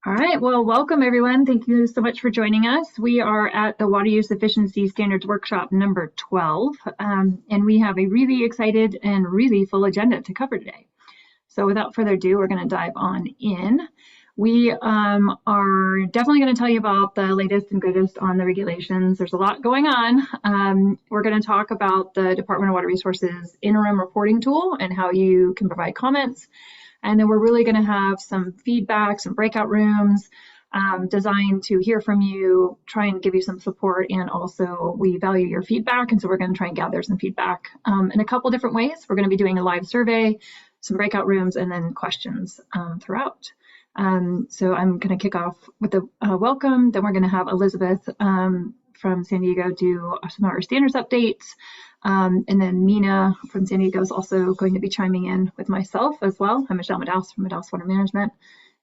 All right, well, welcome everyone. Thank you so much for joining us. We are at the Water Use Efficiency Standards Workshop number 12, and we have a really excited and really full agenda to cover today. So without further ado, we're going to dive on in. We are definitely going to tell you about the latest and greatest on the regulations. There's a lot going on. We're going to talk about the Department of Water Resources interim reporting tool and how you can provide comments. And then we're really going to have some feedback, some breakout rooms designed to hear from you, try and give you some support, and also we value your feedback. And so we're going to try and gather some feedback in a couple different ways. We're going to be doing a live survey, some breakout rooms, and then questions throughout. So I'm going to kick off with a welcome. Then we're going to have Elizabeth from San Diego do some of our standards updates. And then Mina from San Diego is also going to be chiming in with myself as well. I'm Michelle Madaus from Madaus Water Management.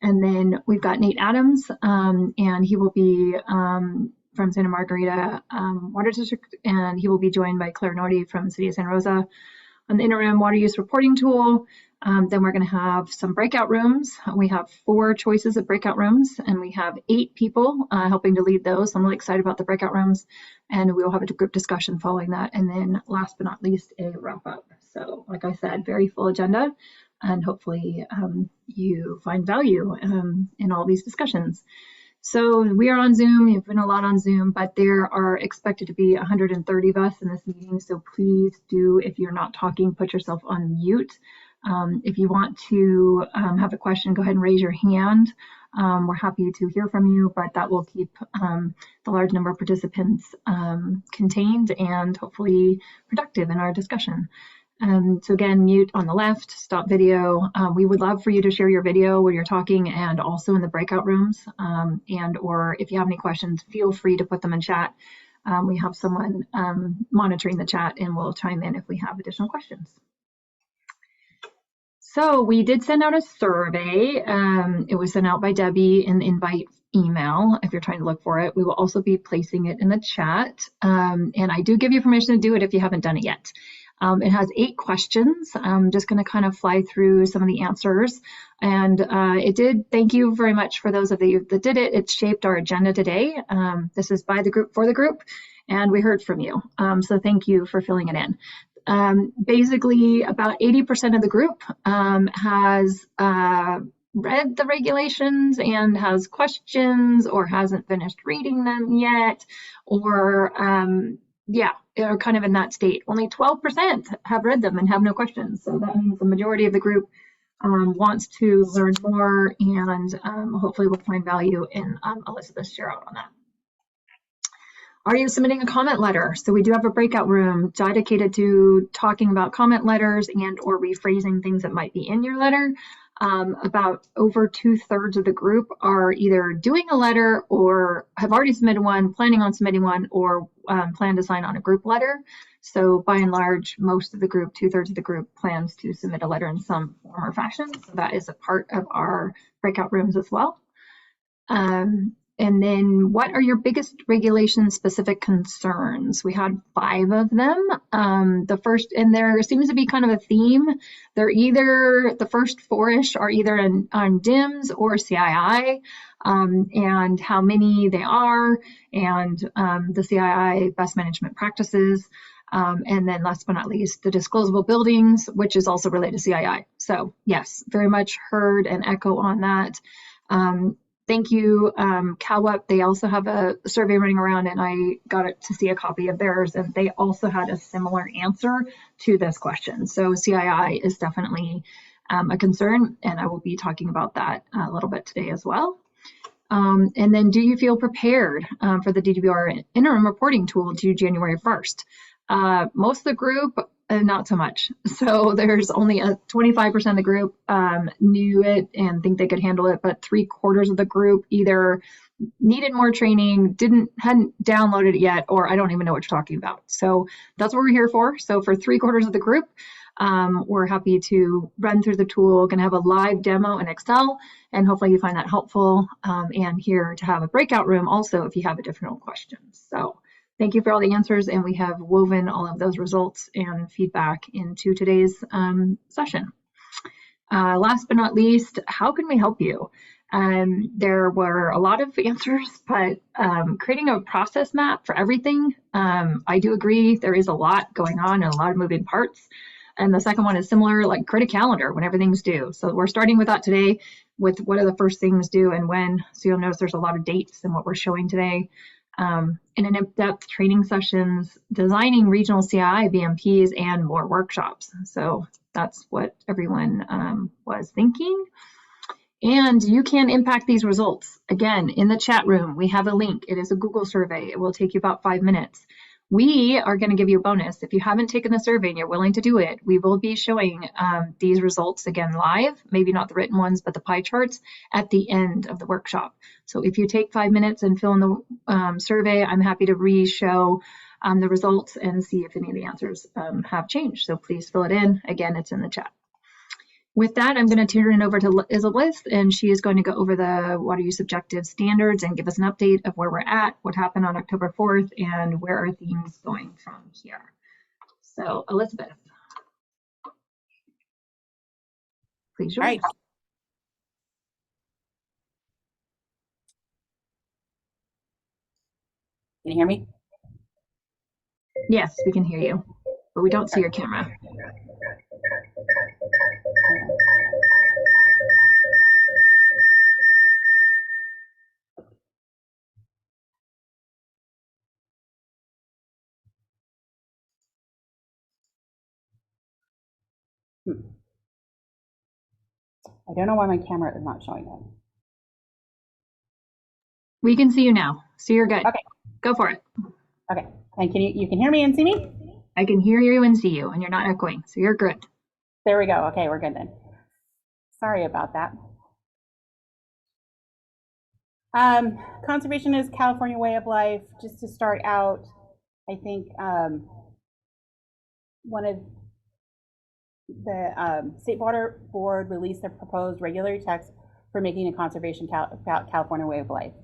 And then we've got Nate Adams, and he will be from Santa Margarita Water District, and he will be joined by Claire Nordy from City of Santa Rosa on the interim water use reporting tool. Then we're going to have some breakout rooms. We have 4 choices of breakout rooms, and we have 8 people helping to lead those. I'm really excited about the breakout rooms, and we will have a group discussion following that. And then last but not least, a wrap up. So like I said, very full agenda, and hopefully you find value in all these discussions. So we are on Zoom. We've been a lot on Zoom, but there are expected to be 130 of us in this meeting. So please do, if you're not talking, put yourself on mute. If you want to have a question, go ahead and raise your hand. We're happy to hear from you, but that will keep the large number of participants contained and hopefully productive in our discussion. So again, mute on the left, stop video. We would love for you to share your video when you're talking and also in the breakout rooms. Or if you have any questions, feel free to put them in chat. We have someone monitoring the chat and we'll chime in if we have additional questions. So we did send out a survey. It was sent out by Debbie in the invite email if you're trying to look for it. We will also be placing it in the chat. And I do give you permission to do it if you haven't done it yet. It has 8 questions. I'm just going to kind of fly through some of the answers. And it did, thank you very much for those of you that did it. It shaped our agenda today. This is by the group, for the group, and we heard from you. So thank you for filling it in. Basically, about 80% of the group has read the regulations and has questions or hasn't finished reading them yet, or yeah, are kind of in that state. Only 12% have read them and have no questions. So that means the majority of the group wants to learn more, and hopefully we'll find value in Elizabeth's share out on that. Are you submitting a comment letter? So we do have a breakout room dedicated to talking about comment letters and or rephrasing things that might be in your letter. About over 2/3 of the group are either doing a letter or have already submitted one, planning on submitting one, or plan to sign on a group letter. So by and large, most of the group, 2/3 of the group, plans to submit a letter in some form or fashion. So that is a part of our breakout rooms as well. And then what are your biggest regulation specific concerns? We had 5 of them. The first, and there seems to be kind of a theme. They're either, the first 4-ish are either on DIMS or CII, and how many they are, and the CII best management practices. And then last but not least, the disclosable buildings, which is also related to CII. So yes, very much heard and echo on that. Thank you, CalWEP. They also have a survey running around, and I got to see a copy of theirs, and they also had a similar answer to this question. So CII is definitely a concern, and I will be talking about that a little bit today as well. And then, do you feel prepared for the DWR interim reporting tool due January 1st? Most of the group, not so much. So there's only a 25% of the group knew it and think they could handle it, but 3/4 of the group either needed more training, hadn't downloaded it yet, or I don't even know what you're talking about. So that's what we're here for. So for 3/4 of the group, we're happy to run through the tool, going to have a live demo in Excel, and hopefully you find that helpful, and here to have a breakout room also if you have additional questions. So thank you for all the answers, and we have woven all of those results and feedback into today's session. Last but not least, how can we help you? There were a lot of answers, but creating a process map for everything, I do agree there is a lot going on and a lot of moving parts. And the second one is similar, like create a calendar when everything's due. So we're starting with that today with what are the first things due and when. So you'll notice there's a lot of dates in what we're showing today. And an in-depth training sessions, designing regional CII BMPs, and more workshops. So that's what everyone was thinking. And you can impact these results. Again, in the chat room, we have a link. It is a Google survey. It will take you about 5 minutes. We are going to give you a bonus. If you haven't taken the survey and you're willing to do it, we will be showing these results again live, maybe not the written ones, but the pie charts at the end of the workshop. So if you take 5 minutes and fill in the survey, I'm happy to re-show the results and see if any of the answers have changed. So please fill it in. Again, it's in the chat. With that, I'm going to turn it over to Elizabeth, and she is going to go over the water use objective standards and give us an update of where we're at, what happened on October 4th, and where are things going from here. So, Elizabeth, please yours. All right. Can you hear me? Yes, we can hear you, but we don't see your camera. I don't know why my camera is not showing up. We can see you now, so you're good. Okay. Go for it. Okay. And you can hear me and see me? I can hear you and see you, and you're not echoing, so you're good. There we go. Okay, we're good then. Sorry about that. Conservation is California way of life. Just to start out, I think one of the State Water Board released their proposed regulatory text for making a conservation California way of life.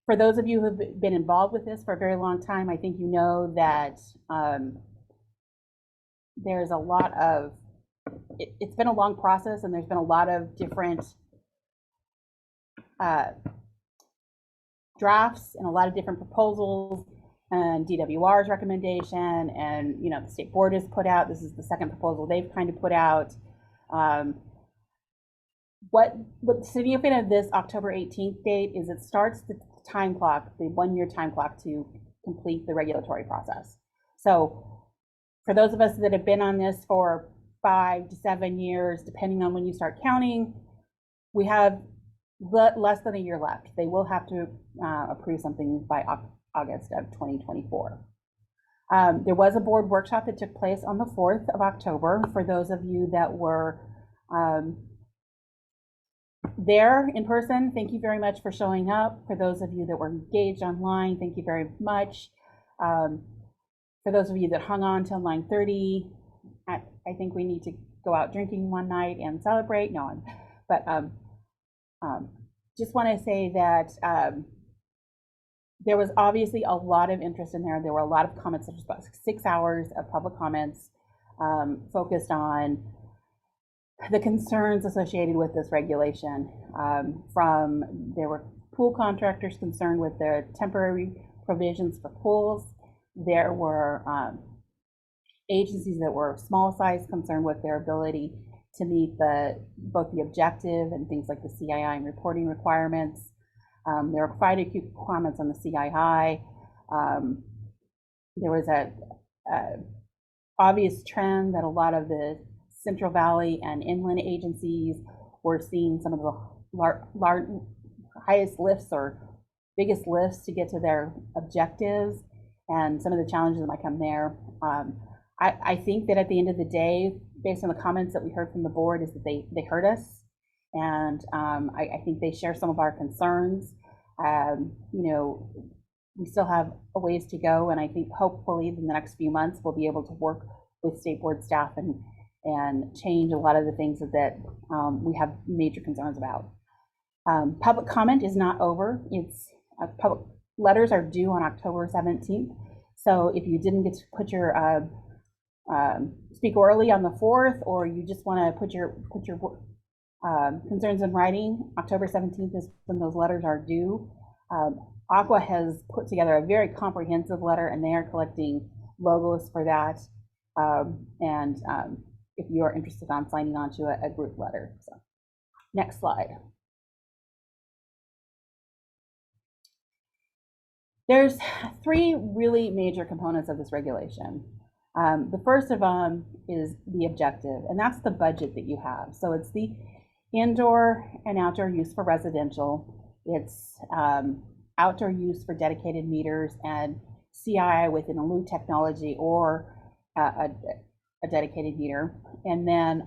For those of you who have been involved with this for a very long time, I think you know that there's a lot of, it's been a long process, and there's been a lot of different drafts and a lot of different proposals, and DWR's recommendation, and the state board has put out. This is the second proposal they've kind of put out. What's significant of this October 18th date is it starts the time clock, the 1-year time clock, to complete the regulatory process. So for those of us that have been on this for 5 to 7 years, depending on when you start counting, we have less than a year left. They will have to approve something by August of 2024. There was a board workshop that took place on the 4th of October. For those of you that were there in person, thank you very much for showing up. For those of you that were engaged online, thank you very much. For those of you that hung on till 9:30, I think we need to go out drinking one night and celebrate. No, but just want to say that there was obviously a lot of interest in there. There were a lot of comments. There was about 6 hours of public comments focused on the concerns associated with this regulation. There were pool contractors concerned with the temporary provisions for pools. There were agencies that were small size concerned with their ability to meet both the objective and things like the CII and reporting requirements. There were quite a few comments on the CII. There was a obvious trend that a lot of the Central Valley and inland agencies were seeing some of the highest lifts or biggest lifts to get to their objectives, and some of the challenges that might come there. I think that at the end of the day, based on the comments that we heard from the board, is that they heard us, and I think they share some of our concerns. We still have a ways to go, and I think hopefully in the next few months we'll be able to work with state board staff and change a lot of the things that we have major concerns about. Public comment is not over. Public letters are due on October 17th. So if you didn't get to put your speak orally on the 4th, or you just want to put your Concerns in writing, October 17th is when those letters are due. Aqua has put together a very comprehensive letter, and they are collecting logos for that. If you are interested on signing on to a group letter. So, next slide. There's three really major components of this regulation. The first of them is the objective, and that's the budget that you have. So it's the indoor and outdoor use for residential. It's outdoor use for dedicated meters and CI with an UWUO technology or a dedicated meter. And then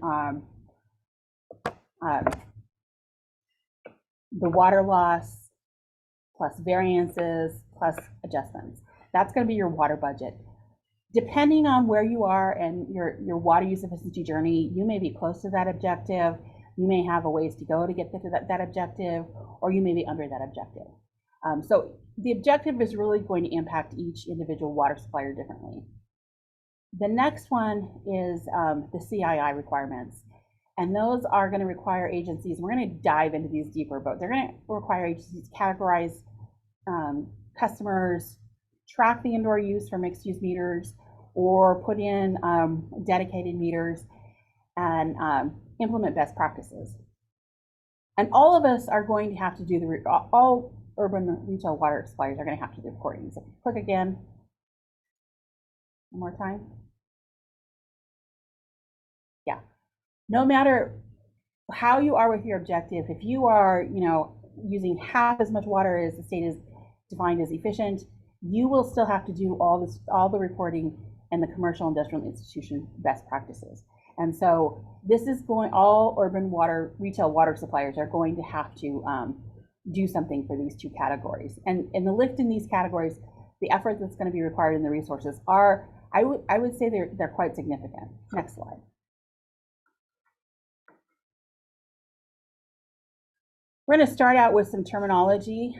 the water loss plus variances plus adjustments. That's going to be your water budget. Depending on where you are and your water use efficiency journey, you may be close to that objective. You may have a ways to go to get to that objective, or you may be under that objective. So the objective is really going to impact each individual water supplier differently. The next one is the CII requirements. And those are going to require agencies, we're going to dive into these deeper, but they're going to require agencies to categorize customers, track the indoor use for mixed use meters, or put in dedicated meters, and implement best practices. And all of us are going to have to do all urban retail water suppliers are going to have to do reporting. So click again, one more time. Yeah, no matter how you are with your objective, if you are, using half as much water as the state is defined as efficient, you will still have to do all the reporting and the commercial industrial institution best practices. And so this is all urban retail water suppliers are going to have to do something for these two categories. And the lift in these categories, the effort that's going to be required in the resources are, I would say they're quite significant. Next slide. We're going to start out with some terminology.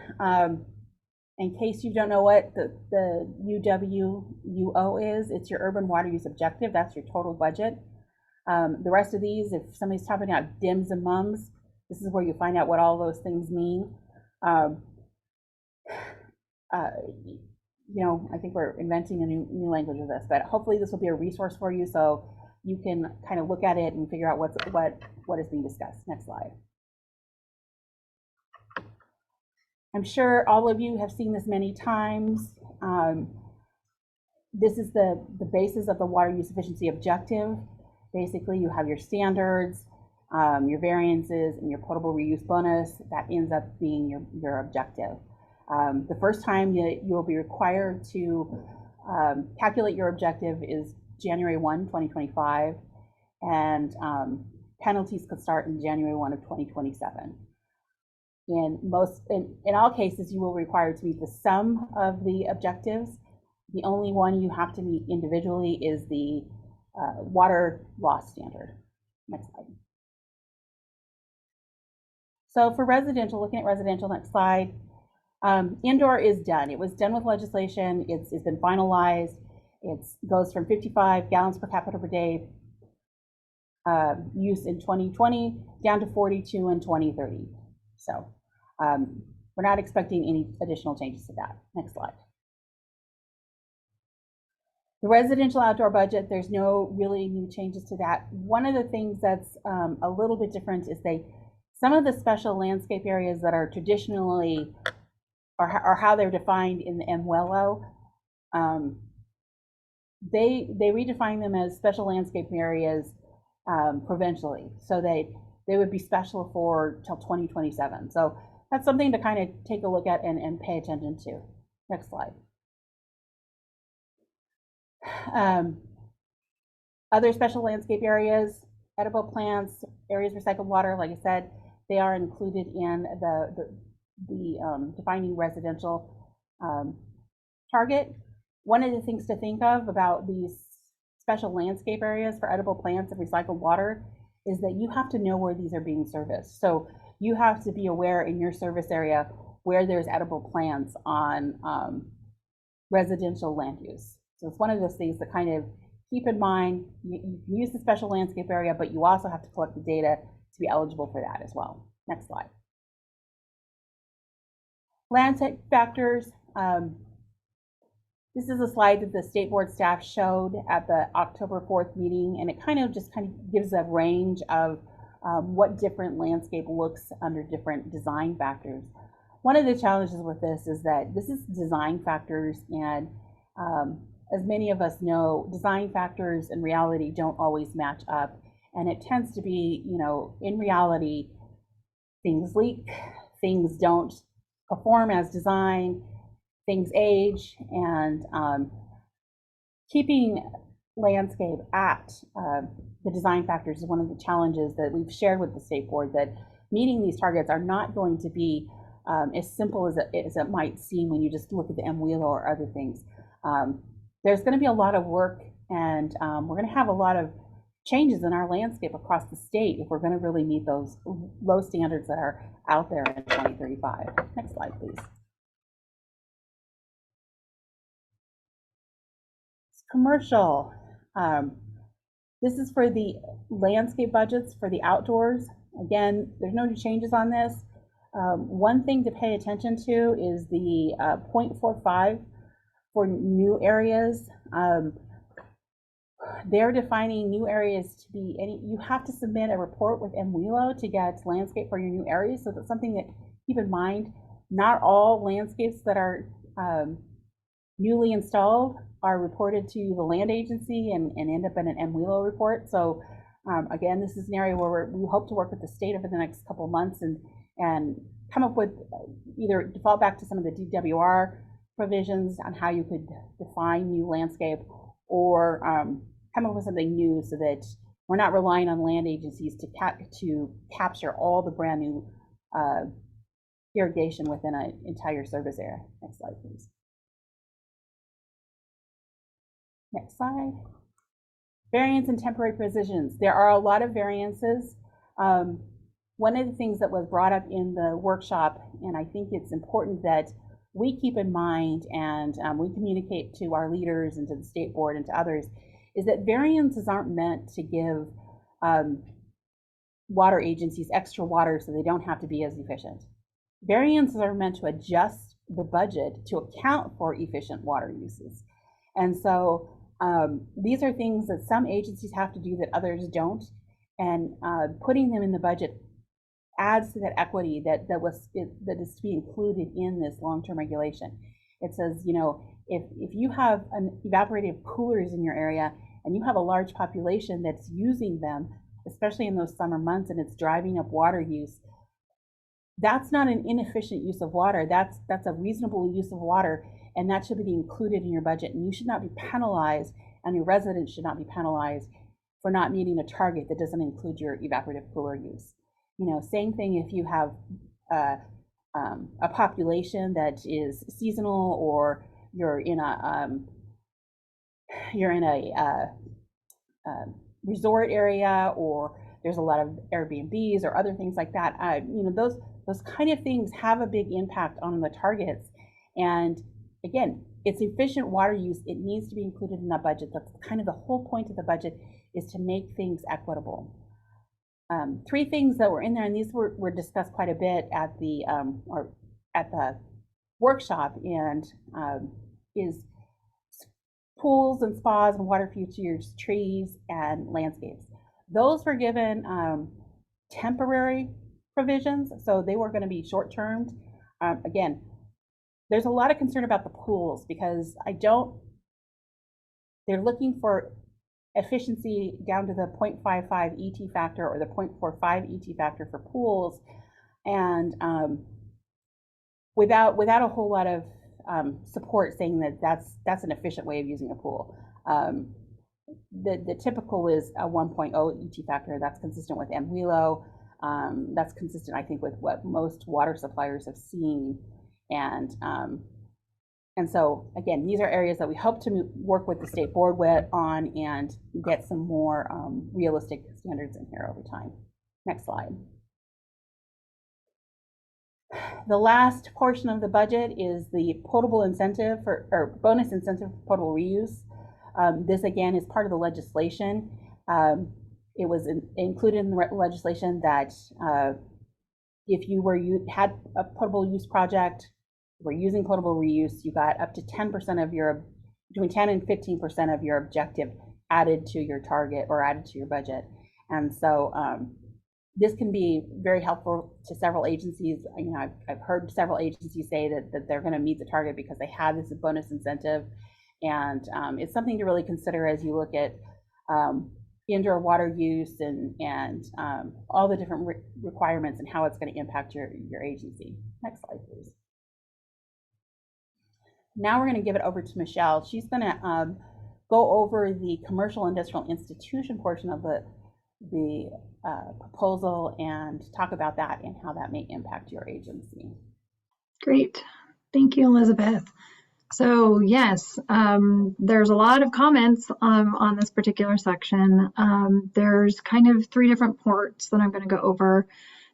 In case you don't know what the UWUO is, it's your urban water use objective. That's your total budget. The rest of these, if somebody's typing out DIMS and MUMs, this is where you find out what all those things mean. I think we're inventing a new language of this, but hopefully this will be a resource for you so you can kind of look at it and figure out what is being discussed. Next slide. I'm sure all of you have seen this many times. This is the basis of the water use efficiency objective. Basically, you have your standards, your variances, and your potable reuse bonus. That ends up being your objective. The first time you will be required to calculate your objective is January 1, 2025, and penalties could start in January 1 of 2027. In all cases, you will be required to meet the sum of the objectives. The only one you have to meet individually is the water loss standard. Next slide. So for residential, looking at residential, next slide. Indoor is done. It was done with legislation. It's been finalized. It goes from 55 gallons per capita per day use in 2020 down to 42 in 2030. So we're not expecting any additional changes to that. Next slide. The residential outdoor budget, there's no really new changes to that. One of the things that's a little bit different is some of the special landscape areas that are traditionally, or how they're defined in the UWUO, they redefine them as special landscape areas provincially. So they would be special for till 2027. So that's something to kind of take a look at and pay attention to. Next slide. Other special landscape areas, edible plants, areas of recycled water, like I said, they are included in the defining residential target. One of the things to think of about these special landscape areas for edible plants and recycled water is that you have to know where these are being serviced. So you have to be aware in your service area where there's edible plants on residential land use. So it's one of those things that kind of keep in mind. You use the special landscape area, but you also have to collect the data to be eligible for that as well. Next slide. Landscape factors. This is a slide that the state board staff showed at the October 4th meeting, and it kind of gives a range of what different landscape looks under different design factors. One of the challenges with this is that this is design factors, and as many of us know, design factors and reality don't always match up, and it tends to be, in reality, things leak, things don't perform as designed, things age, and keeping landscape at the design factors is one of the challenges that we've shared with the state board, that meeting these targets are not going to be as simple as it might seem when you just look at the MWUWO or other things. There's going to be a lot of work, and we're going to have a lot of changes in our landscape across the state if we're going to really meet those low standards that are out there in 2035. Next slide, please. Commercial. This is for the landscape budgets for the outdoors. Again, there's no changes on this. One thing to pay attention to is the 0.45 for new areas. They're defining new areas to be you have to submit a report with MWUWO to get landscape for your new areas. So that's something that keep in mind. Not all landscapes that are newly installed are reported to the land agency and end up in an MWUWO report. So again, this is an area where we hope to work with the state over the next couple of months and come up with either default back to some of the DWR provisions on how you could define new landscape, or come up with something new so that we're not relying on land agencies to capture all the brand new irrigation within an entire service area. Next slide, please. Next slide. Variance and temporary provisions. There are a lot of variances. One of the things that was brought up in the workshop, and I think it's important that we keep in mind and we communicate to our leaders and to the state board and to others, is that variances aren't meant to give water agencies extra water so they don't have to be as efficient. Variances are meant to adjust the budget to account for efficient water uses. And so these are things that some agencies have to do that others don't, and putting them in the budget adds to that equity that is to be included in this long-term regulation. It says, if you have an evaporative coolers in your area and you have a large population that's using them, especially in those summer months, and it's driving up water use, that's not an inefficient use of water. That's a reasonable use of water, and that should be included in your budget. And you should not be penalized, and your residents should not be penalized for not meeting a target that doesn't include your evaporative cooler use. Same thing if you have a population that is seasonal, or you're in a resort area, or there's a lot of Airbnbs or other things like that. Those kind of things have a big impact on the targets. And again, it's efficient water use. It needs to be included in that budget. That's kind of the whole point of the budget, is to make things equitable. Three things that were in there, and these were discussed quite a bit at the workshop, and is pools and spas and water features, trees, and landscapes. Those were given temporary provisions, so they were going to be short-termed. Again, there's a lot of concern about the pools, because they're looking for efficiency down to the 0.55 ET factor or the 0.45 ET factor for pools, and without a whole lot of support saying that that's an efficient way of using a pool. The typical is a 1.0 ET factor. That's consistent with MWUWO. That's consistent, I think, with what most water suppliers have seen. And so, again, these are areas that we hope to work with the state board on and get some more realistic standards in here over time. Next slide. The last portion of the budget is the potable incentive or bonus incentive for potable reuse. This, again, is part of the legislation. it was included in the legislation that if you had a potable use project, were using potable reuse, you got up to 10% of your, between 10 and 15% of your objective added to your target or added to your budget. And so this can be very helpful to several agencies. You know, I've heard several agencies say that they're going to meet the target because they have this bonus incentive. And it's something to really consider as you look at indoor water use and all the different requirements and how it's going to impact your agency. Next slide, please. Now we're going to give it over to Michelle. She's going to go over the commercial industrial institution portion of the proposal and talk about that and how that may impact your agency. Great. Thank you, Elizabeth. So yes, there's a lot of comments on this particular section. There's kind of three different ports that I'm going to go over.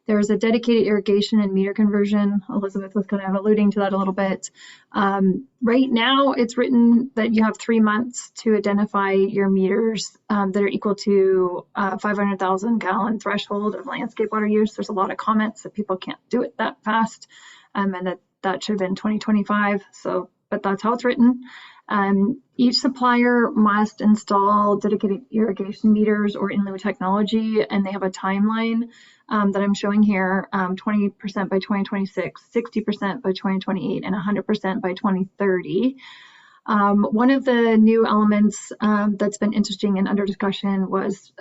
There's a dedicated irrigation and meter conversion. Elizabeth was kind of alluding to that a little bit. Right now, it's written that you have 3 months to identify your meters that are equal to 500,000 gallon threshold of landscape water use. There's a lot of comments that people can't do it that fast, and that should have been 2025. So, but that's how it's written. Each supplier must install dedicated irrigation meters or in lieu technology, and they have a timeline that I'm showing here, 20% by 2026, 60% by 2028, and 100% by 2030. One of the new elements that's been interesting and under discussion was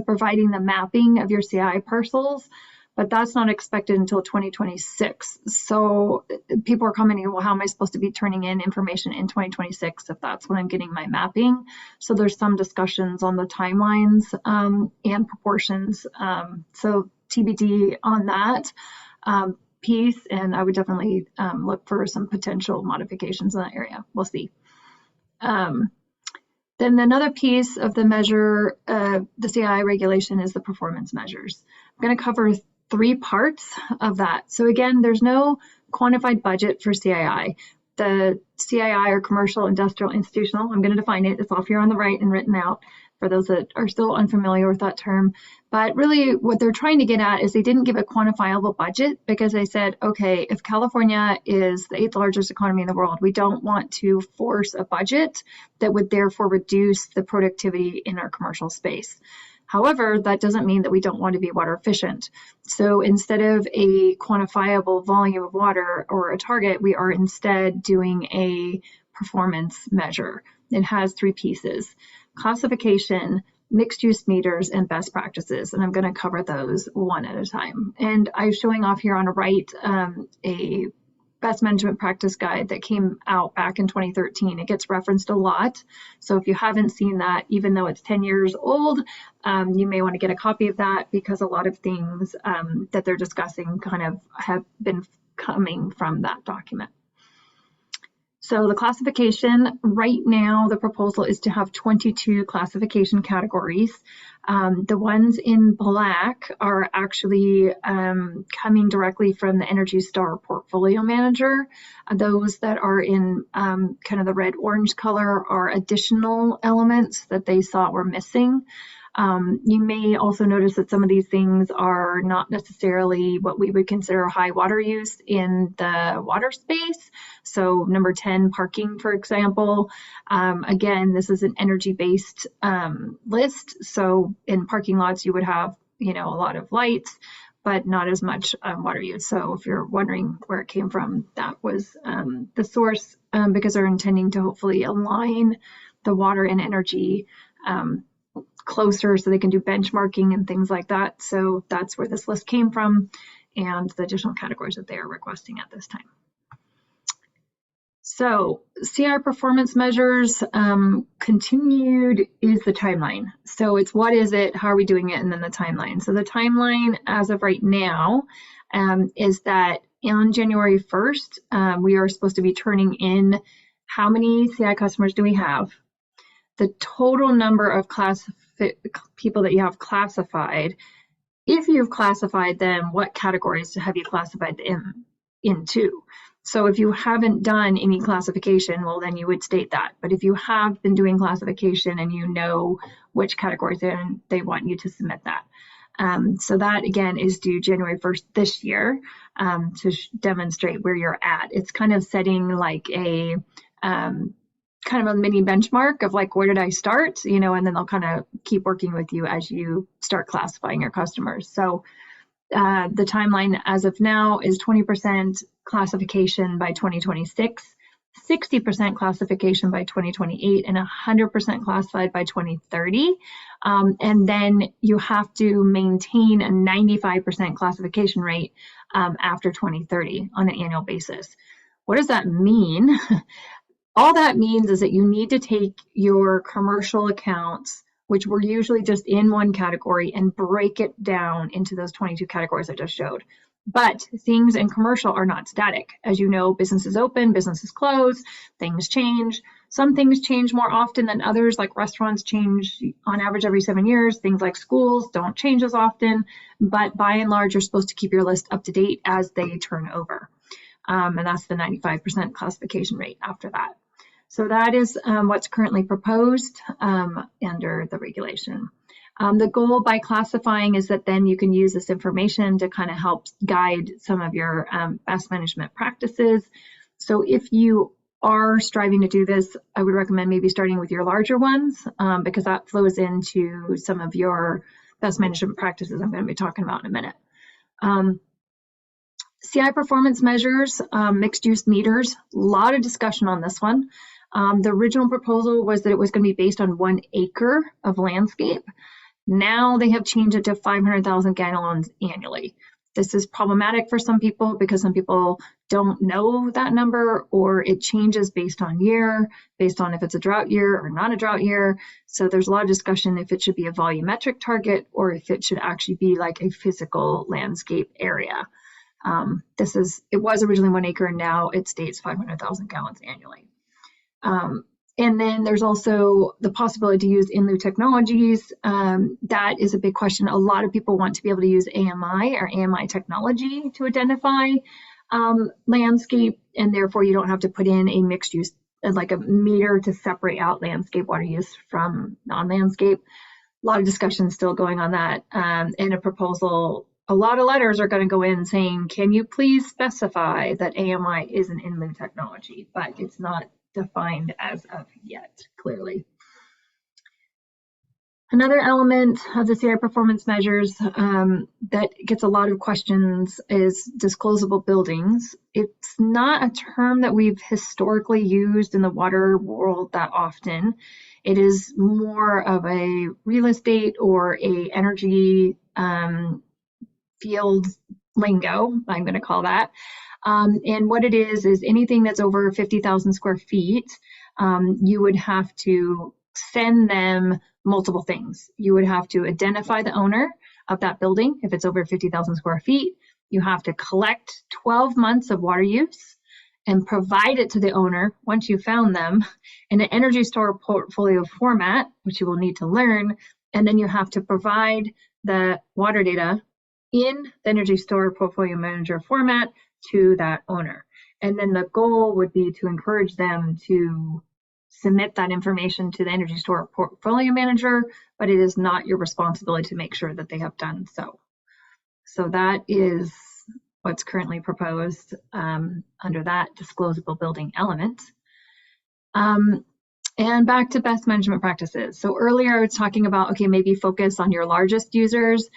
providing the mapping of your CI parcels, but that's not expected until 2026. So people are commenting, well, how am I supposed to be turning in information in 2026 if that's when I'm getting my mapping? So there's some discussions on the timelines and proportions. So TBD on that piece, and I would definitely look for some potential modifications in that area. We'll see. Then another piece of the measure, the CI regulation, is the performance measures. I'm going to cover 3 parts of that. So again, there's no quantified budget for CII. The CII, or commercial, industrial, institutional, I'm going to define it. It's off here on the right and written out for those that are still unfamiliar with that term. But really what they're trying to get at is they didn't give a quantifiable budget because they said, okay, if California is the 8th largest economy in the world, we don't want to force a budget that would therefore reduce the productivity in our commercial space. However, that doesn't mean that we don't want to be water efficient. So instead of a quantifiable volume of water or a target, we are instead doing a performance measure. It has 3 pieces: classification, mixed use meters, and best practices. And I'm going to cover those one at a time. And I'm showing off here on the right a best management practice guide that came out back in 2013. It gets referenced a lot. So if you haven't seen that, even though it's 10 years old, you may want to get a copy of that because a lot of things that they're discussing kind of have been coming from that document. So the classification, right now, the proposal is to have 22 classification categories. The ones in black are actually coming directly from the Energy Star portfolio manager. Those that are in kind of the red-orange color are additional elements that they saw were missing. You may also notice that some of these things are not necessarily what we would consider high water use in the water space. So number 10, parking, for example. Again, this is an energy-based list. So in parking lots, you would have, a lot of lights, but not as much water use. So if you're wondering where it came from, that was the source, because they're intending to hopefully align the water and energy closer so they can do benchmarking and things like that. So that's where this list came from and the additional categories that they are requesting at this time. So CI performance measures, continued is the timeline. So it's what is it, how are we doing it, and then the timeline. So the timeline as of right now is that on January 1st, we are supposed to be turning in how many CI customers do we have, the total number of people that you have classified. If you've classified them, what categories have you classified them into? So if you haven't done any classification, well, then you would state that. But if you have been doing classification and you know which categories they want you to submit that. So that again is due January 1st this year, to demonstrate where you're at. It's kind of setting like a kind of a mini benchmark of like, where did I start, and then they'll kind of keep working with you as you start classifying your customers. So the timeline as of now is 20% classification by 2026, 60% classification by 2028, and 100% classified by 2030. And then you have to maintain a 95% classification rate after 2030 on an annual basis. What does that mean? All that means is that you need to take your commercial accounts, which were usually just in one category, and break it down into those 22 categories I just showed. But things in commercial are not static. As you know, businesses open, businesses close, things change. Some things change more often than others, like restaurants change on average every 7 years. Things like schools don't change as often, but by and large, you're supposed to keep your list up to date as they turn over. And that's the 95% classification rate after that. So that is what's currently proposed under the regulation. The goal by classifying is that then you can use this information to kind of help guide some of your best management practices. So if you are striving to do this, I would recommend maybe starting with your larger ones, because that flows into some of your best management practices I'm going to be talking about in a minute. CI performance measures, mixed use meters, a lot of discussion on this one. The original proposal was that it was going to be based on 1 acre of landscape. Now they have changed it to 500,000 gallons annually. This is problematic for some people because some people don't know that number, or it changes based on year, based on if it's a drought year or not a drought year. So there's a lot of discussion if it should be a volumetric target or if it should actually be like a physical landscape area. It was originally 1 acre, and now it states 500,000 gallons annually. And then there's also the possibility to use in lieu technologies. That is a big question. A lot of people want to be able to use AMI or AMI technology to identify landscape, and therefore you don't have to put in a mixed use, like a meter to separate out landscape water use from non-landscape. A lot of discussion still going on that. And a proposal, a lot of letters are going to go in saying, can you please specify that AMI is an in lieu technology, but it's not defined as of yet, clearly. Another element of the CI performance measures that gets a lot of questions is disclosable buildings. It's not a term that we've historically used in the water world that often. It is more of a real estate or a energy field lingo, I'm going to call that. And what it is anything that's over 50,000 square feet, you would have to send them multiple things. You would have to identify the owner of that building. If it's over 50,000 square feet, you have to collect 12 months of water use and provide it to the owner once you found them in an energy store portfolio format, which you will need to learn. And then you have to provide the water data in the energy store portfolio manager format to that owner. And then the goal would be to encourage them to submit that information to the energy store portfolio manager, but it is not your responsibility to make sure that they have done so. So that is what's currently proposed under that disclosable building element. And back to best management practices. So earlier I was talking about, okay, maybe focus on your largest users.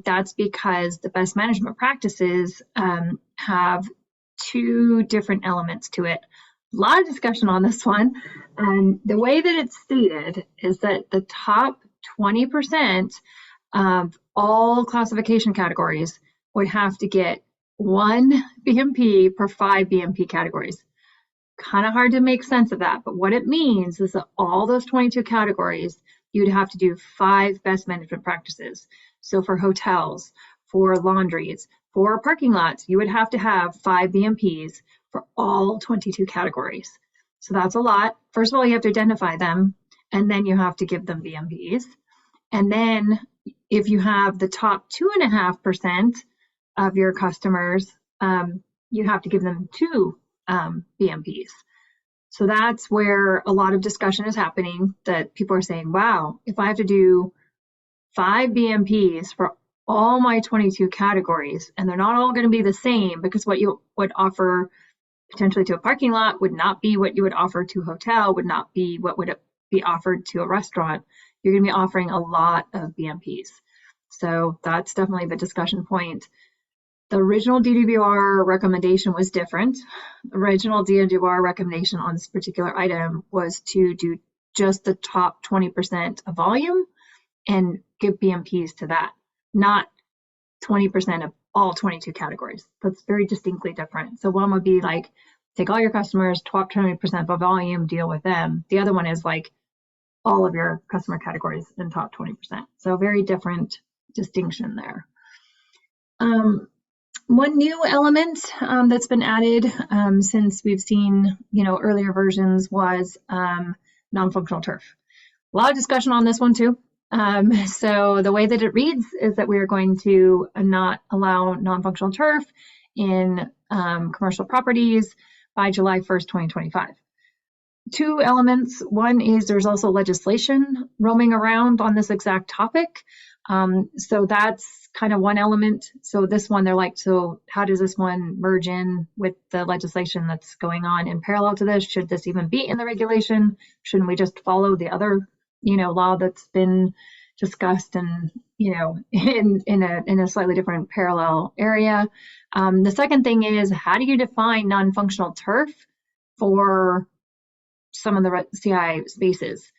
That's because the best management practices have 2 different elements to it. A lot of discussion on this one. And the way that it's stated is that the top 20% of all classification categories would have to get 1 BMP per 5 BMP categories. Kind of hard to make sense of that, but what it means is that all those 22 categories, you'd have to do 5 best management practices. So for hotels, for laundries, for parking lots, you would have to have 5 BMPs for all 22 categories. So that's a lot. First of all, you have to identify them, and then you have to give them BMPs. And then if you have the top 2.5% of your customers, you have to give them 2 BMPs. So that's where a lot of discussion is happening, that people are saying, wow, if I have to do 5 BMPs for all my 22 categories, and they're not all going to be the same, because what you would offer potentially to a parking lot would not be what you would offer to a hotel, would not be what would be offered to a restaurant. You're going to be offering a lot of BMPs. So that's definitely the discussion point. The original DWR recommendation was different. The original DWR recommendation on this particular item was to do just the top 20% of volume and give BMPs to that, not 20% of all 22 categories. That's very distinctly different. So one would be like, take all your customers, top 20% of volume, deal with them. The other one is like all of your customer categories in top 20%. So very different distinction there. One new element that's been added since we've seen, earlier versions was non-functional turf. A lot of discussion on this one too. So the way that it reads is that we are going to not allow non-functional turf in commercial properties by July 1st, 2025. Two elements. One is there's also legislation roaming around on this exact topic. So that's kind of one element. So this one, they're like, so how does this one merge in with the legislation that's going on in parallel to this? Should this even be in the regulation? Shouldn't we just follow the other, law that's been discussed and, in a slightly different parallel area? The second thing is, how do you define non-functional turf for some of the CI spaces?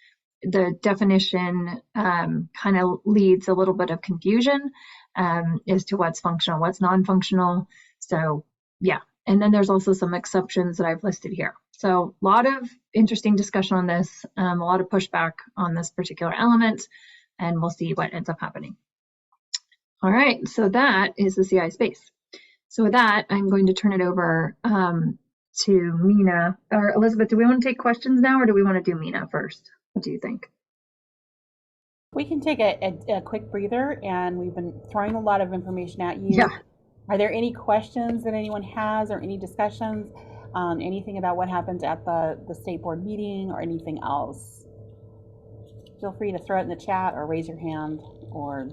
The definition kind of leads a little bit of confusion as to what's functional, what's non-functional. So yeah, and then there's also some exceptions that I've listed here. So a lot of interesting discussion on this, a lot of pushback on this particular element, and we'll see what ends up happening. All right, so that is the CI space. So with that, I'm going to turn it over to Mina. Or Elizabeth, do we want to take questions now, or do we want to do Mina first? What do you think? We can take a quick breather, and we've been throwing a lot of information at you. Yeah. Are there any questions that anyone has, or any discussions, anything about what happened at the state board meeting, or anything else? Feel free to throw it in the chat or raise your hand, or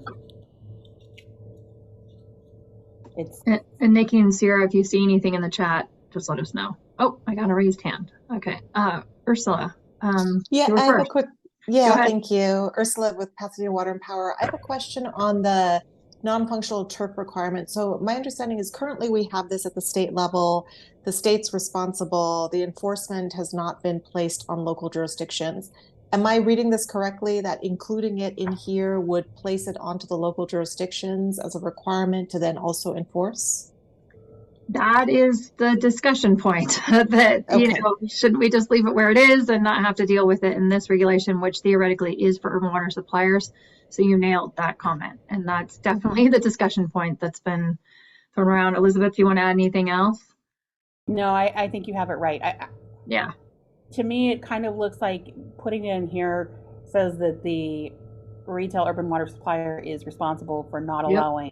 it's. And Nikki and Sierra, if you see anything in the chat, just let us know. Oh, I got a raised hand. Okay, Ursula. Yeah, I have a quick. Yeah, thank you. Ursula with Pasadena Water and Power. I have a question on the non-functional turf requirement. So my understanding is currently we have this at the state level. The state's responsible. The enforcement has not been placed on local jurisdictions. Am I reading this correctly, that including it in here would place it onto the local jurisdictions as a requirement to then also enforce? That is the discussion point that, Okay. Shouldn't we just leave it where it is and not have to deal with it in this regulation, which theoretically is for urban water suppliers? So you nailed that comment. And that's definitely the discussion point that's been thrown around. Elizabeth, do you want to add anything else? No, I think you have it right. Yeah. To me, it kind of looks like putting it in here says that the retail urban water supplier is responsible for not allowing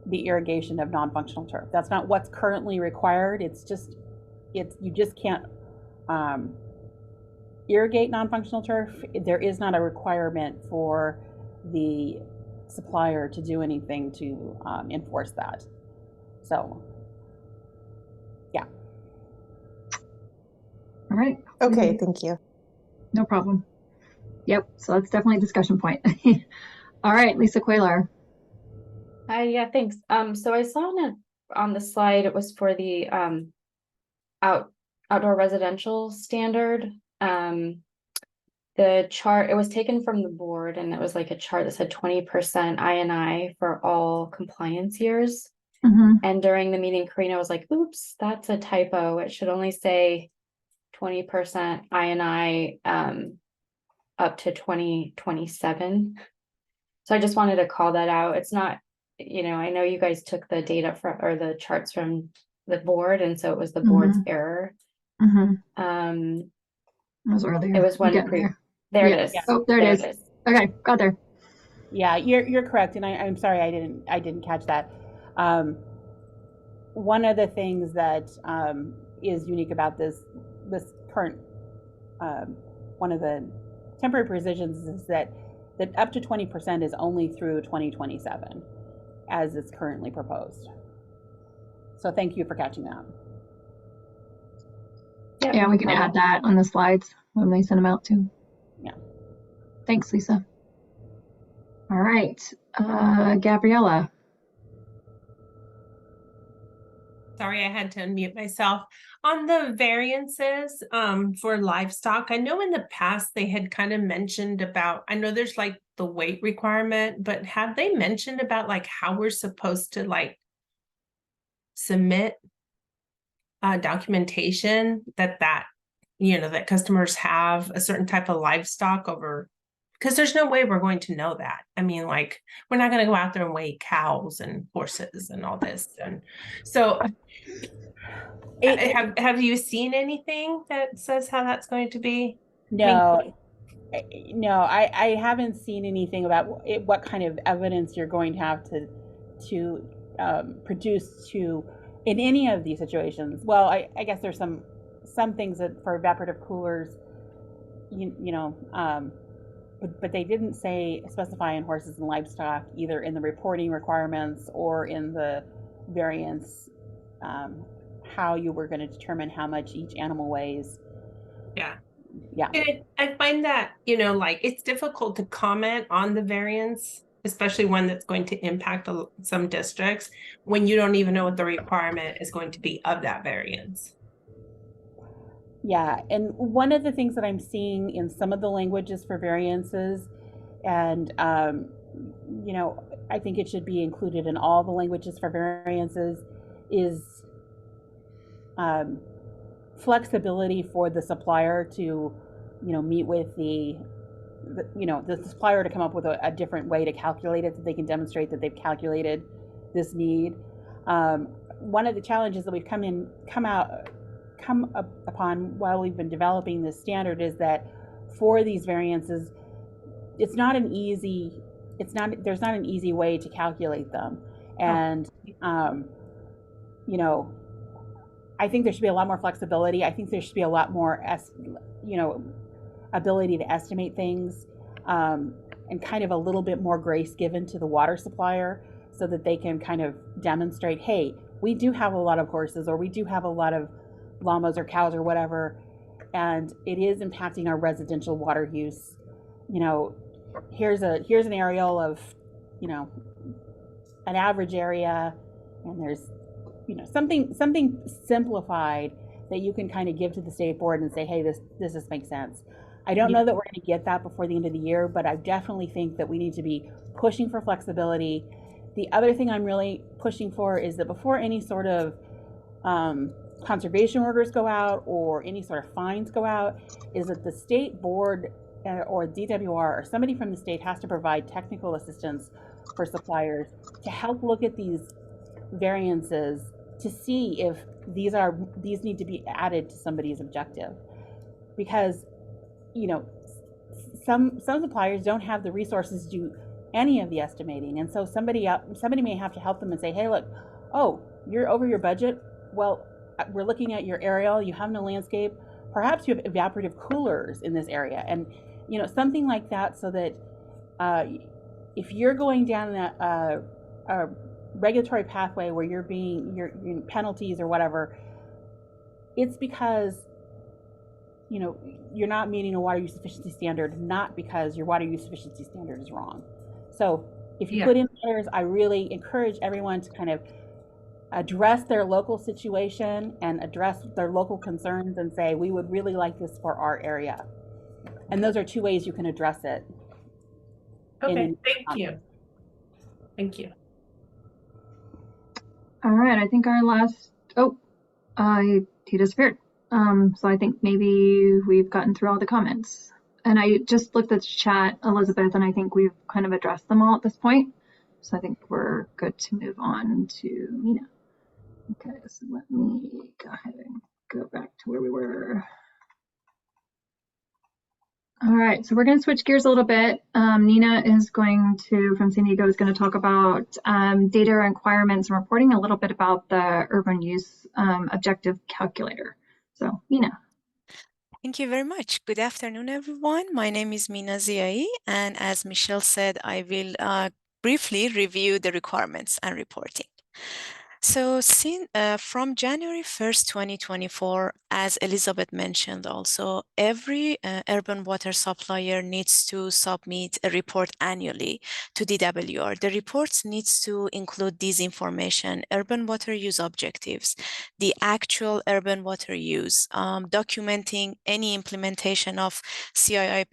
the irrigation of non-functional turf. That's not what's currently required. You just can't irrigate non-functional turf. There is not a requirement for the supplier to do anything to enforce that. So, yeah. All right. Okay, thank you. No problem. Yep, so that's definitely a discussion point. All right, Lisa Quayler. Hi, yeah, thanks. So I saw on the slide, it was for the outdoor residential standard. The chart, it was taken from the board, and it was like a chart that said 20% INI for all compliance years. Mm-hmm. And during the meeting, Karina was like, oops, that's a typo. It should only say 20% INI up to 2027. So I just wanted to call that out. It's not, I know you guys took the data or the charts from the board, and so it was the board's error. Mm-hmm. It was earlier. It was one there it is. Oh, there it is. Okay, got there. Yeah, you're correct, and I'm sorry I didn't catch that. One of the things that is unique about this this current, one of the temporary provisions is that up to 20% is only through 2027 as it's currently proposed. So thank you for catching that. Yeah, we can add that on the slides when they send them out too. Yeah. Thanks, Lisa. All right, Gabriella. Sorry, I had to unmute myself. On the variances for livestock, I know in the past they had kind of mentioned about, I know there's like the weight requirement, but have they mentioned about like how we're supposed to like submit documentation that you know, that customers have a certain type of livestock over, because there's no way we're going to know that. I mean, like, we're not going to go out there and weigh cows and horses and all this. And so have you seen anything that says how that's going to be? No, I haven't seen anything about what kind of evidence you're going to have to produce to in any of these situations. Well, I guess there's some things that for evaporative coolers, but they didn't specify in horses and livestock, either in the reporting requirements or in the variance, how you were going to determine how much each animal weighs. Yeah. Yeah. I find that, you know, like, it's difficult to comment on the variance, especially one that's going to impact some districts, when you don't even know what the requirement is going to be of that variance. Yeah, and one of the things that I'm seeing in some of the languages for variances, and you know, I think it should be included in all the languages for variances, is flexibility for the supplier to, you know, meet with the supplier to come up with a different way to calculate it, that they can demonstrate that they've calculated this need. One of the challenges that we've come upon while we've been developing this standard is that for these variances, there's not an easy way to calculate them. And you know, I think there should be a lot more flexibility. I think there should be a lot more ability to estimate things, and kind of a little bit more grace given to the water supplier, so that they can kind of demonstrate, hey, we do have a lot of horses, or we do have a lot of llamas or cows or whatever, and it is impacting our residential water use. You know, here's an aerial of, you know, an average area, and there's, you know, something simplified that you can kind of give to the state board and say, hey, this just makes sense. I don't know that we're going to get that before the end of the year, but I definitely think that we need to be pushing for flexibility. The other thing I'm really pushing for is that before any sort of conservation orders go out or any sort of fines go out, is that the state board or DWR or somebody from the state has to provide technical assistance for suppliers to help look at these variances to see if these need to be added to somebody's objective. Because, you know, some suppliers don't have the resources to do any of the estimating, and so somebody may have to help them and say, hey, look, oh, you're over your budget. Well, we're looking at your aerial, you have no landscape, perhaps you have evaporative coolers in this area, and, you know, something like that, so that if you're going down a regulatory pathway where you're penalties or whatever, it's because, you know, you're not meeting a water use efficiency standard, not because your water use efficiency standard is wrong. So if you put in letters, I really encourage everyone to kind of address their local situation and address their local concerns and say, we would really like this for our area. And those are two ways you can address it. Okay, thank you. Thank you. All right, I think our last, he disappeared. So I think maybe we've gotten through all the comments. And I just looked at the chat, Elizabeth, and I think we've kind of addressed them all at this point. So I think we're good to move on to Mina. Okay, so let me go ahead and go back to where we were. All right, so we're going to switch gears a little bit. Nina is from San Diego, is going to talk about data requirements and reporting, a little bit about the urban use objective calculator. So Nina. Thank you very much. Good afternoon, everyone. My name is Mina Ziai, and as Michelle said, I will briefly review the requirements and reporting. So from January 1st, 2024, as Elizabeth mentioned also, every urban water supplier needs to submit a report annually to DWR. The reports needs to include these information: urban water use objectives, the actual urban water use, documenting any implementation of CII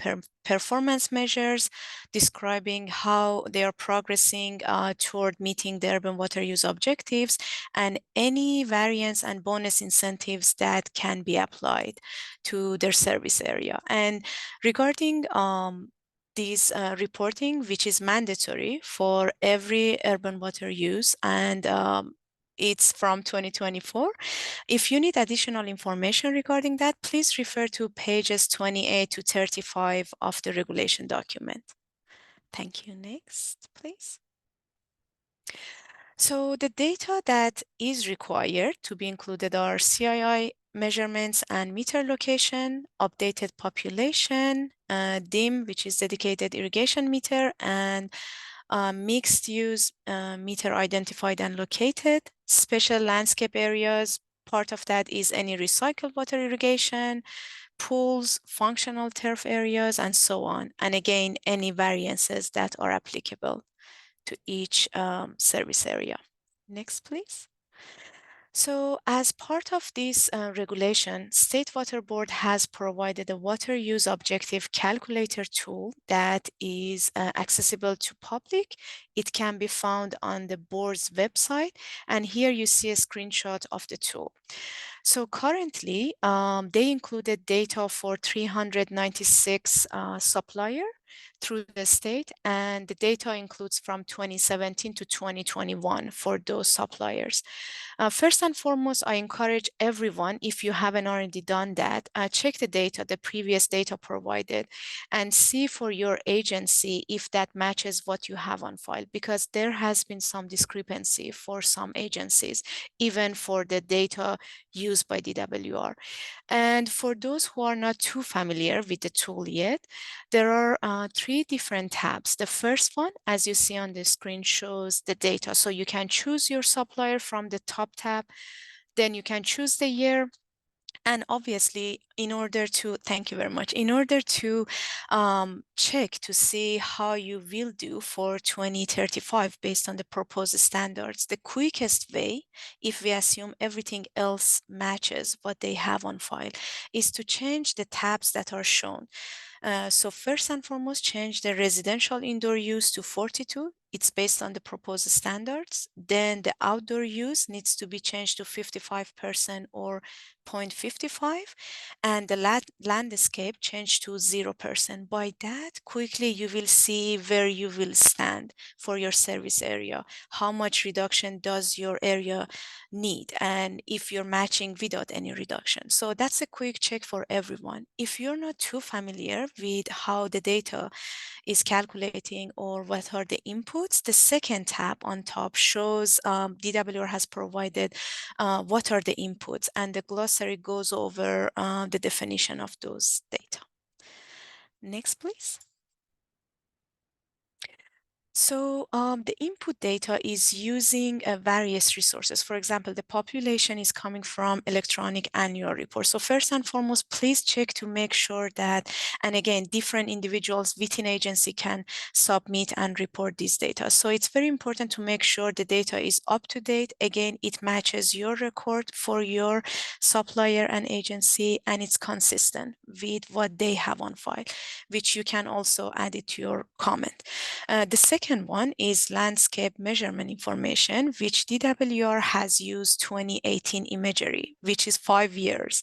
performance measures, describing how they are progressing toward meeting the urban water use objectives, and any variance and bonus incentives that can be applied to their service area. And regarding this reporting, which is mandatory for every urban water use, and it's from 2024. If you need additional information regarding that, please refer to pages 28 to 35 of the regulation document. Thank you. Next, please. So the data that is required to be included are CII measurements and meter location, updated population, DIM, which is dedicated irrigation meter, and mixed use meter identified and located, special landscape areas. Part of that is any recycled water irrigation, pools, functional turf areas, and so on. And again, any variances that are applicable to each service area. Next, please. So as part of this regulation, State Water Board has provided a water use objective calculator tool that is accessible to public. It can be found on the board's website, and here you see a screenshot of the tool. So currently, they included data for 396 suppliers through the state, and the data includes from 2017 to 2021 for those suppliers. First and foremost, I encourage everyone, if you haven't already done that, check the data, the previous data provided, and see for your agency if that matches what you have on file, because there has been some discrepancy for some agencies, even for the data used by DWR. And for those who are not too familiar with the tool yet, there are 3 different tabs. The first one, as you see on the screen, shows the data. So you can choose your supplier from the top tab, then you can choose the year. And obviously, in order to, thank you very much, in order to check to see how you will do for 2035 based on the proposed standards, the quickest way, if we assume everything else matches what they have on file, is to change the tabs that are shown. So first and foremost, change the residential indoor use to 42. It's based on the proposed standards. Then the outdoor use needs to be changed to 55% or 0.55, and the landscape changed to 0%. By that, quickly you will see where you will stand for your service area, how much reduction does your area need, and if you're matching without any reduction. So that's a quick check for everyone. If you're not too familiar with how the data is calculating or what are the inputs, the second tab on top shows DWR has provided what are the inputs, and the glossary goes over the definition of those data. Next, please. So the input data is using various resources. For example, the population is coming from electronic annual report. So first and foremost, please check to make sure that, and again, different individuals within agency can submit and report this data. So it's very important to make sure the data is up to date. Again, it matches your record for your supplier and agency, and it's consistent with what they have on file, which you can also add it to your comment. The second one is landscape measurement information, which DWR has used 2018 imagery, which is 5 years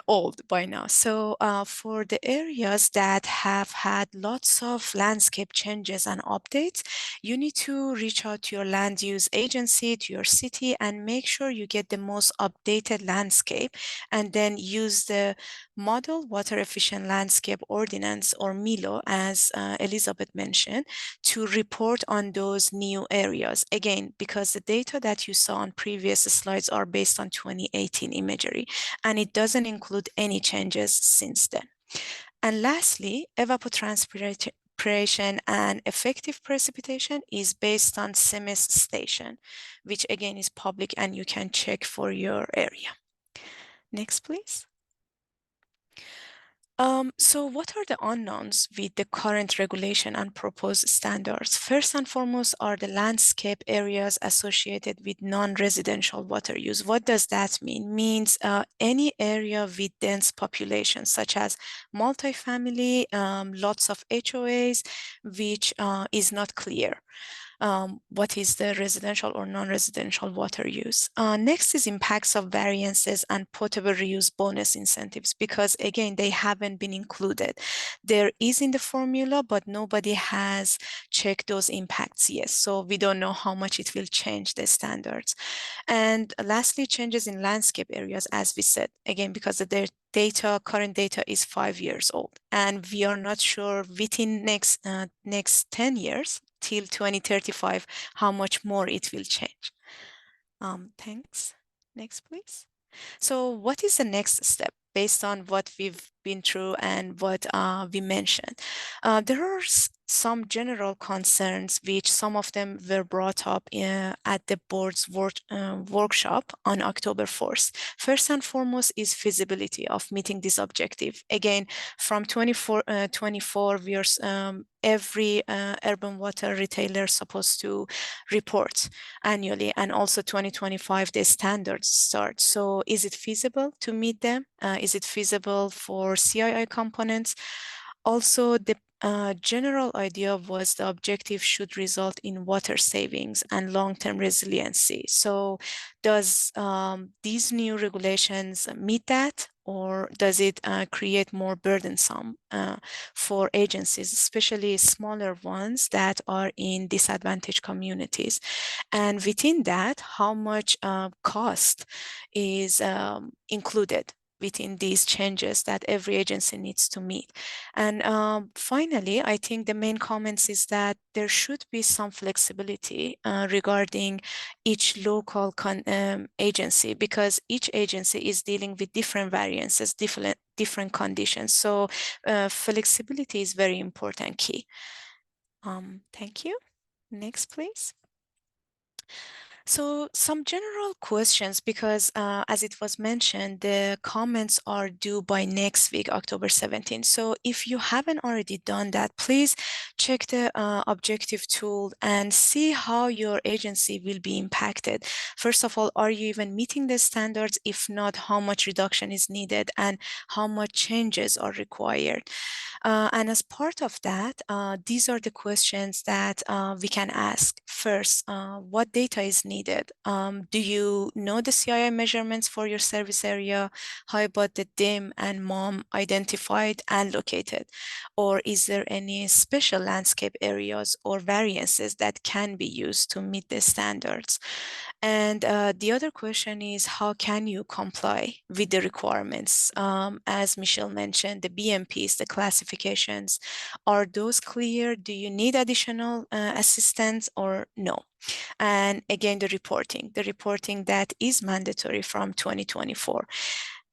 old by now. So for the areas that have had lots of landscape changes and updates, you need to reach out to your land use agency, to your city, and make sure you get the most updated landscape, and then use the Model Water Efficient Landscape Ordinance, or MILO, as Elizabeth mentioned, to report on those new areas. Again, because the data that you saw on previous slides are based on 2018 imagery, and it doesn't include any changes since then. And lastly, evapotranspiration and effective precipitation is based on CEMES station, which again is public and you can check for your area. Next, please. So what are the unknowns with the current regulation and proposed standards? First and foremost are the landscape areas associated with non-residential water use. What does that mean? Means any area with dense population, such as multifamily, lots of HOAs, which is not clear. What is the residential or non-residential water use. Next is impacts of variances and potable reuse bonus incentives, because again, they haven't been included. There is in the formula, but nobody has checked those impacts yet. So we don't know how much it will change the standards. And lastly, changes in landscape areas, as we said, again, because the current data is 5 years old, and we are not sure within next 10 years till 2035 how much more it will change. Thanks. Next, please. So what is the next step based on what we've been through and what we mentioned? There are some general concerns, which some of them were brought up at the board's workshop on October 4th. First and foremost is feasibility of meeting this objective. Again, from 24, we are every urban water retailer supposed to report annually, and also 2025 the standards start. So is it feasible to meet them? Is it feasible for CII components? Also, the general idea was the objective should result in water savings and long-term resiliency. So does these new regulations meet that, or does it create more burdensome for agencies, especially smaller ones that are in disadvantaged communities? And within that, how much cost is included within these changes that every agency needs to meet? And finally, I think the main comments is that there should be some flexibility regarding each local agency, because each agency is dealing with different variances, different conditions. So flexibility is very important key. Thank you. Next, please. So some general questions, because as it was mentioned, the comments are due by next week, October 17th. So if you haven't already done that, please check the objective tool and see how your agency will be impacted. First of all, are you even meeting the standards? If not, how much reduction is needed and how much changes are required? And as part of that, these are the questions that we can ask. First, what data is needed? Do you know the CII measurements for your service area? How about the DIM and MOM identified and located? Or is there any special landscape areas or variances that can be used to meet the standards? And the other question is, how can you comply with the requirements? As Michelle mentioned, the BMPs, the classifications, are those clear? Do you need additional assistance or no? And again, the reporting that is mandatory from 2024.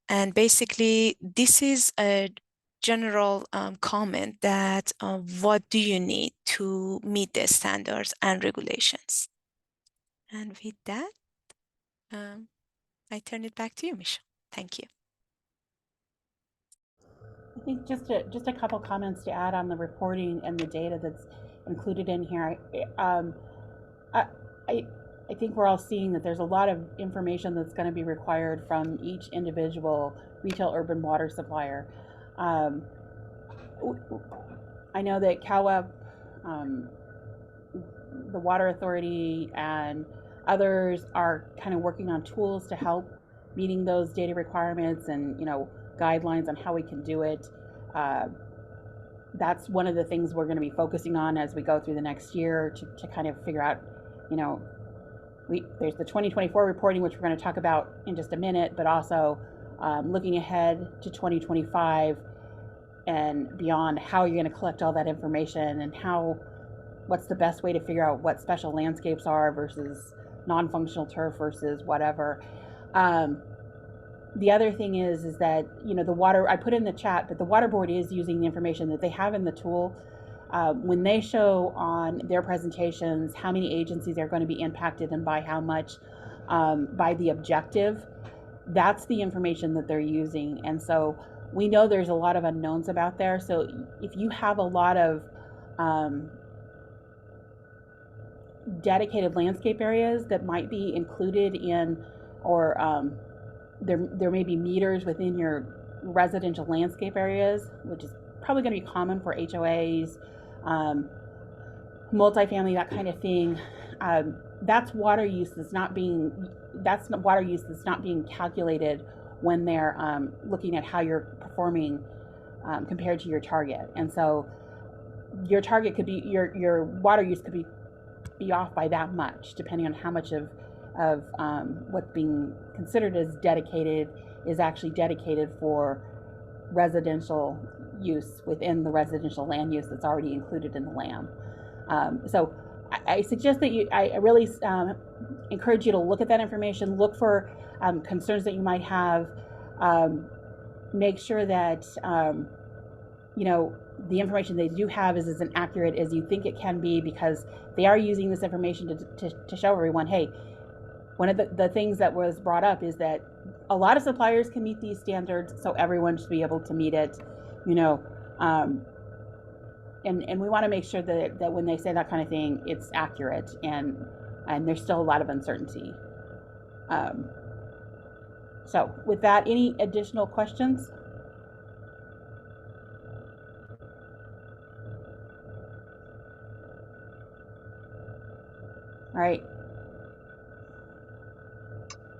And basically, this is a general comment that what do you need to meet the standards and regulations? And with that, I turn it back to you, Michelle. Thank you. I think just a couple comments to add on the reporting and the data that's included in here. I think we're all seeing that there's a lot of information that's going to be required from each individual retail urban water supplier. I know that CAWA, the Water Authority, and others are kind of working on tools to help meeting those data requirements and, guidelines on how we can do it. That's one of the things we're going to be focusing on as we go through the next year to kind of figure out, there's the 2024 reporting, which we're going to talk about in just a minute, but also looking ahead to 2025 and beyond, how you're going to collect all that information and how what's the best way to figure out what special landscapes are versus non-functional turf versus whatever. The other thing is that, you know, the water, I put in the chat, but the water board is using the information that they have in the tool. When they show on their presentations how many agencies are going to be impacted and by how much, by the objective, that's the information that they're using. And so we know there's a lot of unknowns about there. So if you have a lot of dedicated landscape areas that might be included in, or there may be meters within your residential landscape areas, which is probably going to be common for HOAs, multifamily, that kind of thing. That's water use that's not being calculated when they're looking at how you're performing compared to your target. And so your target could be, your water use could be off by that much, depending on how much of what's being considered as dedicated is actually dedicated for residential use within the residential land use that's already included in the LAM. So I suggest that I really encourage you to look at that information, look for concerns that you might have, make sure that you know, the information they do have is as accurate as you think it can be, because they are using this information to show everyone, hey, one of the things that was brought up is that a lot of suppliers can meet these standards, so everyone should be able to meet it, you know, and we want to make sure that when they say that kind of thing, it's accurate, and there's still a lot of uncertainty. So with that, any additional questions? All right.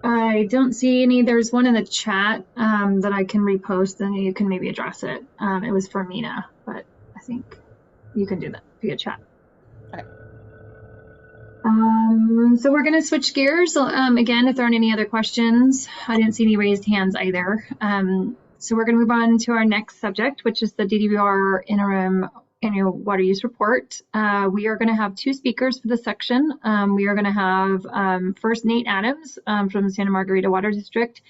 I don't see any. There's one in the chat that I can repost, and you can maybe address it. It was for Mina, but I think you can do that via chat. Okay. So we're going to switch gears. Again, if there aren't any other questions, I didn't see any raised hands either. So we're going to move on to our next subject, which is the DWR interim annual water use report. We are going to have two speakers for this section. We are going to have first Nate Adams from Santa Margarita Water District.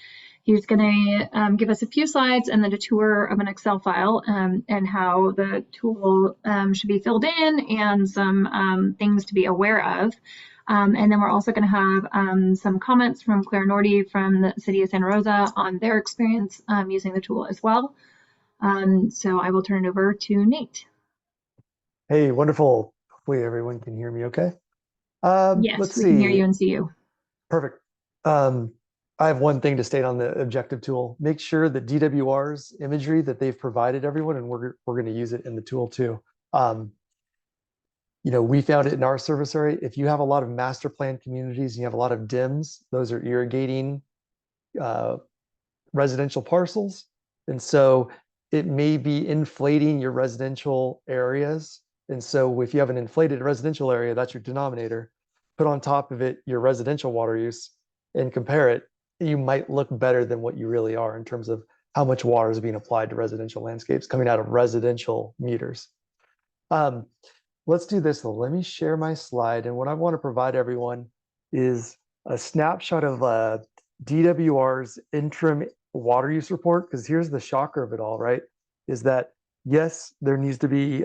He's going to give us a few slides and then a tour of an Excel file and how the tool should be filled in, and some things to be aware of. And then we're also going to have some comments from Claire Nordy from the City of Santa Rosa on their experience using the tool as well. So I will turn it over to Nate. Hey, wonderful. Hopefully everyone can hear me okay. Yes, we can hear you and see you. Perfect. I have one thing to state on the objective tool. Make sure that DWR's imagery that they've provided everyone, and we're going to use it in the tool too. You know, we found it in our service area. If you have a lot of master plan communities and you have a lot of DIMs, those are irrigating residential parcels. And so it may be inflating your residential areas. And so if you have an inflated residential area, that's your denominator. Put on top of it your residential water use and compare it. You might look better than what you really are in terms of how much water is being applied to residential landscapes coming out of residential meters. Let's do this though. Let me share my slide. And what I want to provide everyone is a snapshot of DWR's interim water use report, because here's the shocker of it all, right? Is that yes, there needs to be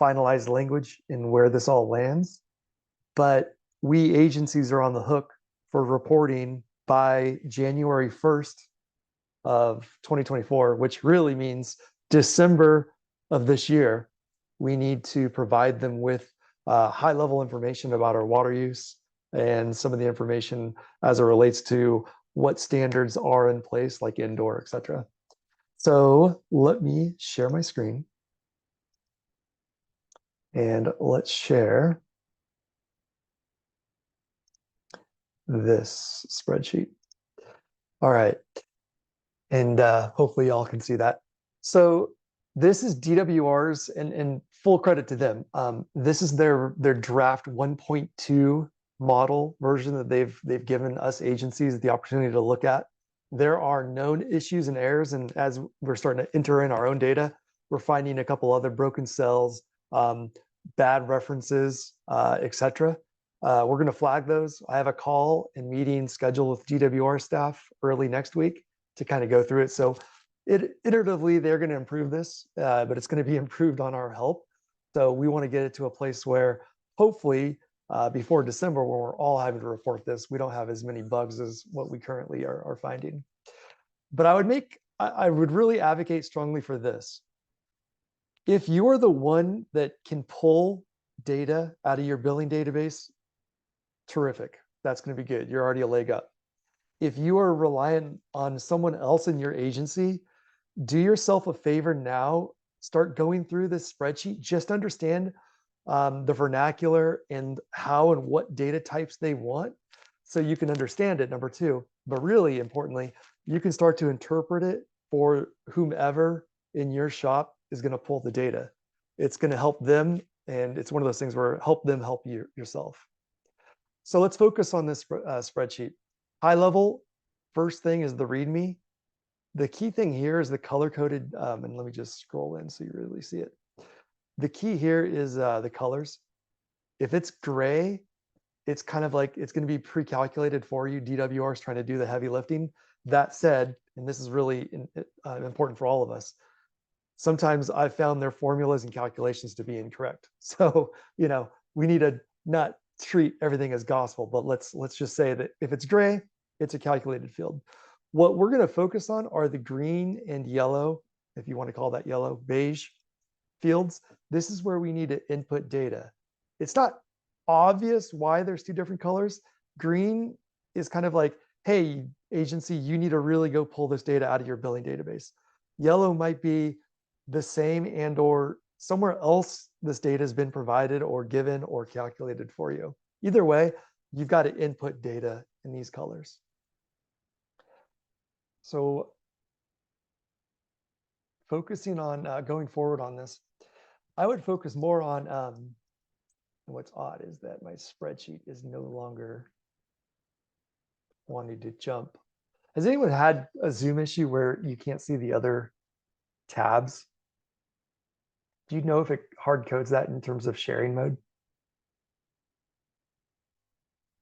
finalized language in where this all lands, but we agencies are on the hook for reporting by January 1st of 2024, which really means December of this year. We need to provide them with high-level information about our water use and some of the information as it relates to what standards are in place, like indoor, et cetera. So let me share my screen. And let's share this spreadsheet. All right. And hopefully y'all can see that. So this is DWR's, and full credit to them. This is their draft 1.2 model version that they've given us agencies the opportunity to look at. There are known issues and errors, and as we're starting to enter in our own data, we're finding a couple other broken cells, bad references, etc. We're going to flag those. I have a call and meeting scheduled with GWR staff early next week to kind of go through it. So iteratively, they're going to improve this, but it's going to be improved on our help. So we want to get it to a place where hopefully before December, when we're all having to report this, we don't have as many bugs as what we currently are finding. But I would really advocate strongly for this. If you are the one that can pull data out of your billing database, terrific. That's going to be good. You're already a leg up. If you are reliant on someone else in your agency, do yourself a favor now, start going through this spreadsheet, just understand the vernacular and how and what data types they want so you can understand it, number two. But really importantly, you can start to interpret it for whomever in your shop is going to pull the data. It's going to help them, and it's one of those things where help them help you yourself. So let's focus on this spreadsheet. High level, first thing is the README. The key thing here is the color-coded, and let me just scroll in so you really see it. The key here is the colors. If it's gray, it's kind of like it's going to be pre-calculated for you. DWR is trying to do the heavy lifting. That said, and this is really important for all of us, sometimes I've found their formulas and calculations to be incorrect. So, we need to not treat everything as gospel, but let's just say that if it's gray, it's a calculated field. What we're going to focus on are the green and yellow, if you want to call that yellow, beige fields. This is where we need to input data. It's not obvious why there's two different colors. Green is kind of like, hey, agency, you need to really go pull this data out of your billing database. Yellow might be the same and or somewhere else this data has been provided or given or calculated for you. Either way, you've got to input data in these colors. So focusing on going forward on this, I would focus more on, what's odd is that my spreadsheet is no longer wanting to jump. Has anyone had a Zoom issue where you can't see the other tabs? Do you know if it hard codes that in terms of sharing mode?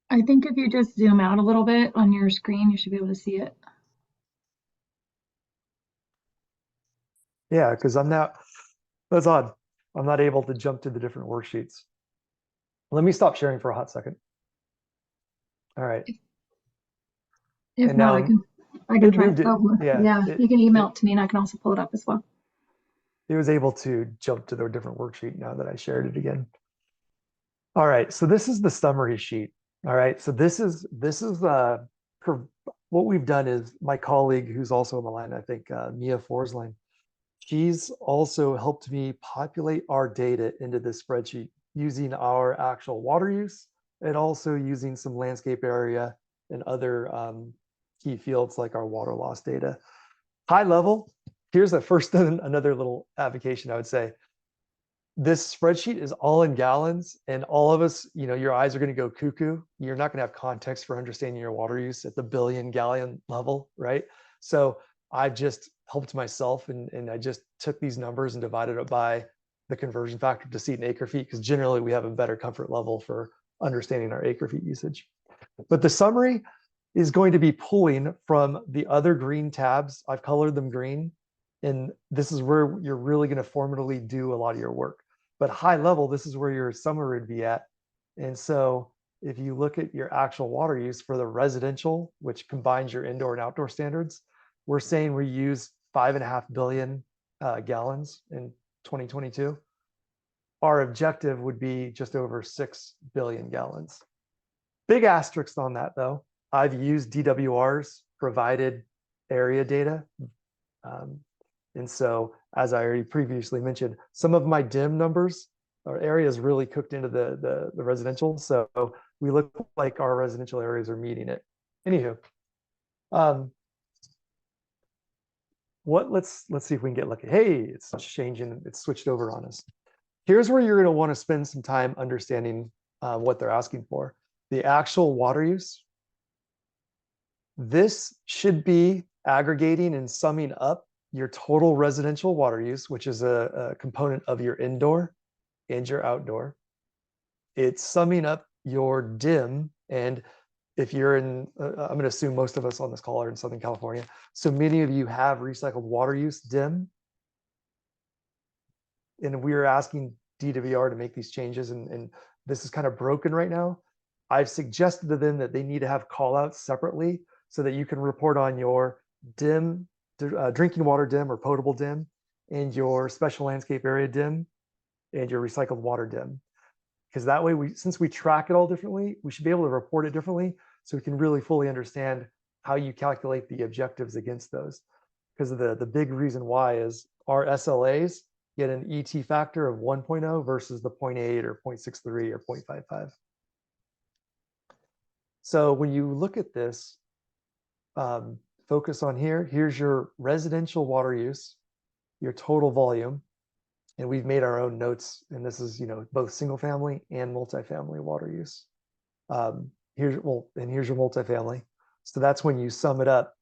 I think if you just zoom out a little bit on your screen, you should be able to see it. Yeah, because that's odd. I'm not able to jump to the different worksheets. Let me stop sharing for a hot second. All right. If and not, I can try. Yeah, you can email it to me and I can also pull it up as well. It was able to jump to the different worksheet now that I shared it again. All right, so this is the summary sheet. All right, so this is what we've done is my colleague who's also on the line, I think Mia Forsline, she's also helped me populate our data into this spreadsheet using our actual water use and also using some landscape area and other key fields like our water loss data. High level, here's the first another little avocation I would say. This spreadsheet is all in gallons, and all of us, your eyes are going to go cuckoo. You're not going to have context for understanding your water use at the billion gallon level, right? So I've just helped myself, and I just took these numbers and divided it by the conversion factor to seat and acre feet, because generally we have a better comfort level for understanding our acre feet usage. But the summary is going to be pulling from the other green tabs. I've colored them green, and this is where you're really going to formatively do a lot of your work. But high level, this is where your summary would be at. And so if you look at your actual water use for the residential, which combines your indoor and outdoor standards, we're saying we use 5.5 billion gallons in 2022. Our objective would be just over 6 billion gallons. Big asterisk on that though. I've used DWR's provided area data. And so, as I already previously mentioned, some of my dim numbers or areas really cooked into the residential. So we look like our residential areas are meeting it. Anywho, let's see if we can get lucky. Hey, it's changing. It's switched over on us. Here's where you're going to want to spend some time understanding what they're asking for. The actual water use. This should be aggregating and summing up your total residential water use, which is a component of your indoor, and your outdoor. It's summing up your DIM. And if you're in, I'm going to assume most of us on this call are in Southern California. So many of you have recycled water use DIM. And we are asking DWR to make these changes. And this is kind of broken right now. I've suggested to them that they need to have call outs separately so that you can report on your DIM, drinking water DIM or potable DIM, and your special landscape area DIM, and your recycled water DIM. Because that way, since we track it all differently, we should be able to report it differently so we can really fully understand how you calculate the objectives against those. Because the big reason why is our SLAs get an ET factor of 1.0 versus the 0.8 or 0.63 or 0.55. So when you look at this, focus on here. Here's your residential water use, your total volume, and we've made our own notes. And this is, both single family and multifamily water use. Here's your multifamily. So that's when you sum it up.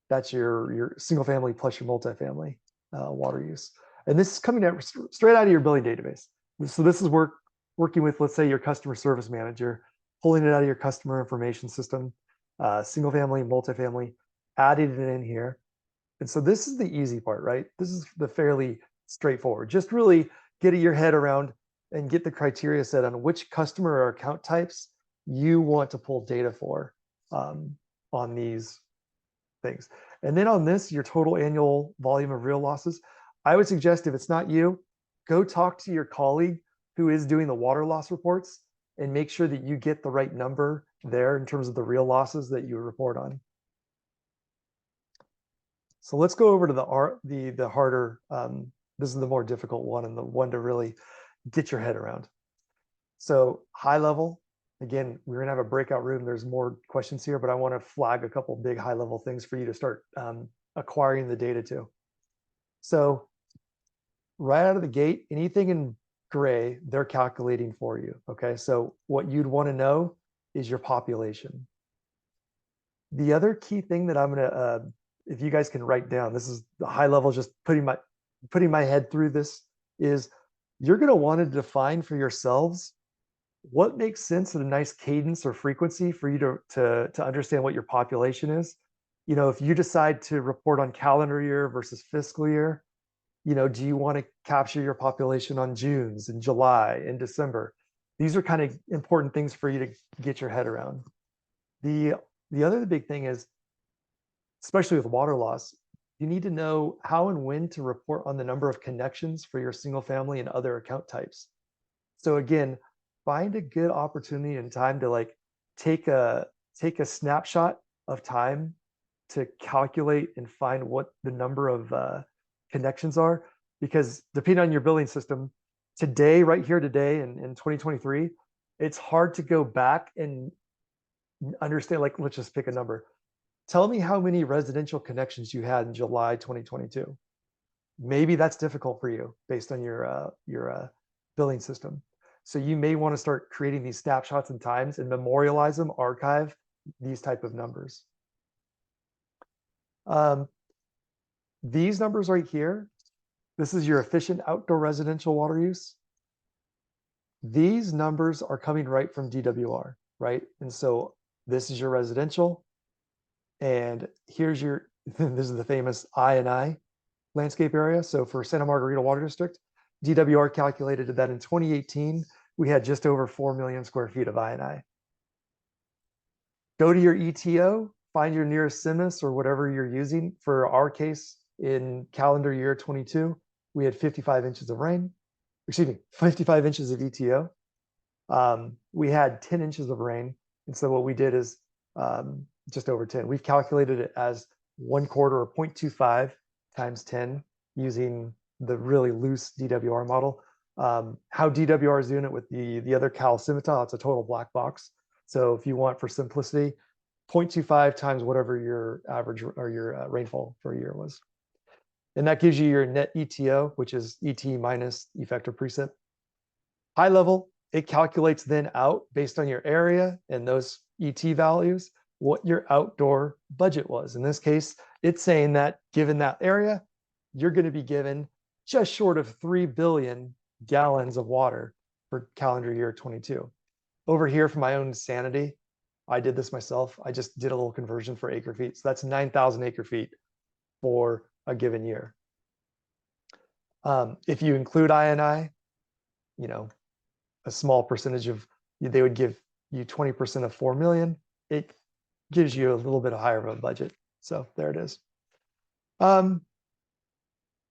That's your single family plus your multifamily water use. And this is coming out straight out of your billing database. So this is working with, let's say, your customer service manager, pulling it out of your customer information system, single family, multifamily, adding it in here. And so this is the easy part, right? This is the fairly straightforward. Just really get your head around and get the criteria set on which customer or account types you want to pull data for on these things. And then on this, your total annual volume of real losses, I would suggest if it's not you, go talk to your colleague who is doing the water loss reports and make sure that you get the right number there in terms of the real losses that you report on. So let's go over to the harder, this is the more difficult one and the one to really get your head around. So high level, again, we're gonna have a breakout room. There's more questions here, but I wanna flag a couple big high level things for you to start acquiring the data to. So right out of the gate, anything in gray, they're calculating for you, okay? So what you'd wanna know is your population. The other key thing that I'm gonna, if you guys can write down, this is the high level, just putting my head through this, is you're gonna wanna define for yourselves what makes sense at a nice cadence or frequency for you to understand what your population is. If you decide to report on calendar year versus fiscal year, do you want to capture your population on June's and July and December? These are kind of important things for you to get your head around. The other big thing is, especially with water loss, you need to know how and when to report on the number of connections for your single family and other account types. So again, find a good opportunity and time to take a snapshot of time to calculate and find what the number of connections are, because depending on your billing system today, right here today in 2023, it's hard to go back and understand, let's just pick a number. Tell me how many residential connections you had in July 2022. Maybe that's difficult for you based on your billing system. So you may want to start creating these snapshots and times and memorialize them, archive these type of numbers. These numbers right here, this is your efficient outdoor residential water use. These numbers are coming right from DWR, right? And so this is your residential. And here's your, this is the famous I&I landscape area. So for Santa Margarita Water District, DWR calculated that in 2018, we had just over 4 million square feet of I&I. Go to your ETO, find your nearest CIMIS or whatever you're using. For our case, in calendar year 22, we had 55 inches of rain, 55 inches of ETO. We had 10 inches of rain. And so what we did is just over 10. We've calculated it as 1/4 or 0.25 times 10 using the really loose DWR model. How DWR is doing it with the other Cal Scimitar, it's a total black box. So if you want, for simplicity, 0.25 times whatever your average or your rainfall for a year was. And that gives you your net ETO, which is ET minus effective precip. High level, it calculates then out based on your area and those ET values, what your outdoor budget was. In this case, it's saying that given that area, you're going to be given just short of $3 billion gallons of water for calendar year 22. Over here, for my own sanity, I did this myself. I just did a little conversion for acre feet. So that's 9,000 acre feet for a given year. If you include INI, you know, a small percentage of, they would give you 20% of 4 million. It gives you a little bit higher of a budget. So there it is.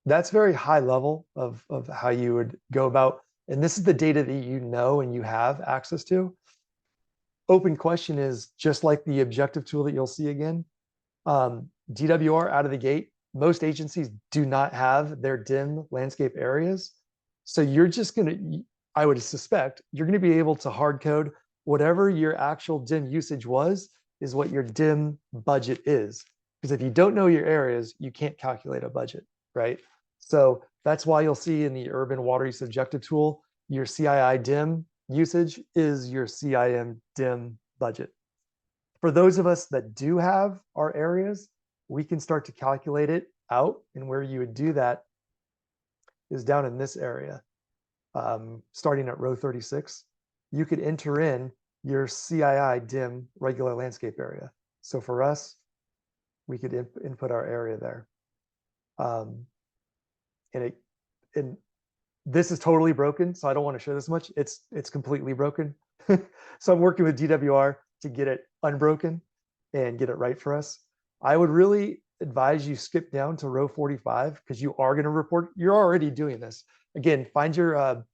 That's very high level of how you would go about, and this is the data that you know and you have access to. Open question is just like the objective tool that you'll see again. DWR out of the gate, most agencies do not have their dim landscape areas. So you're just gonna, I would suspect, you're gonna be able to hard code whatever your actual dim usage was is what your dim budget is. Because if you don't know your areas, you can't calculate a budget, right? So that's why you'll see in the urban water use objective tool, your CII dim usage is your CIM dim budget. For those of us that do have our areas, we can start to calculate it out, and where you would do that is down in this area, starting at row 36. You could enter in your CII dim regular landscape area. So for us, we could input our area there. And this is totally broken, so I don't want to show this much. It's completely broken. So I'm working with DWR to get it unbroken and get it right for us. I would really advise you skip down to row 45 because you are going to report. You're already doing this. Again, find your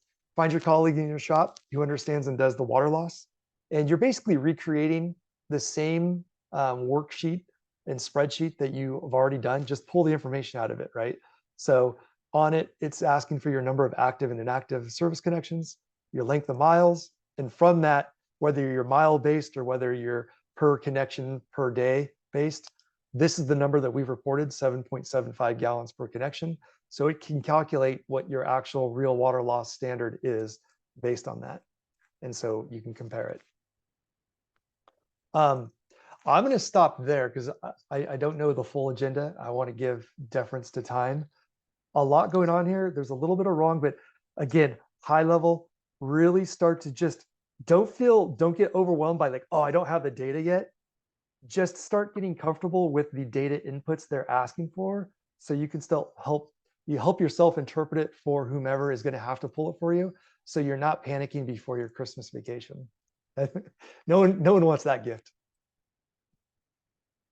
colleague in your shop who understands and does the water loss, and you're basically recreating the same worksheet and spreadsheet that you have already done. Just pull the information out of it, right? So on it, it's asking for your number of active and inactive service connections, your length of miles, and from that, whether you're mile based or whether you're per connection per day based, this is the number that we've reported, 7.75 gallons per connection. So it can calculate what your actual real water loss standard is based on that. And so you can compare it. I'm going to stop there because I don't know the full agenda. I want to give deference to time. A lot going on here. There's a little bit of wrong, but again, high level, really start to just don't get overwhelmed by like, oh, I don't have the data yet. Just start getting comfortable with the data inputs they're asking for, so you can still help yourself interpret it for whomever is going to have to pull it for you, so you're not panicking before your Christmas vacation. No one wants that gift.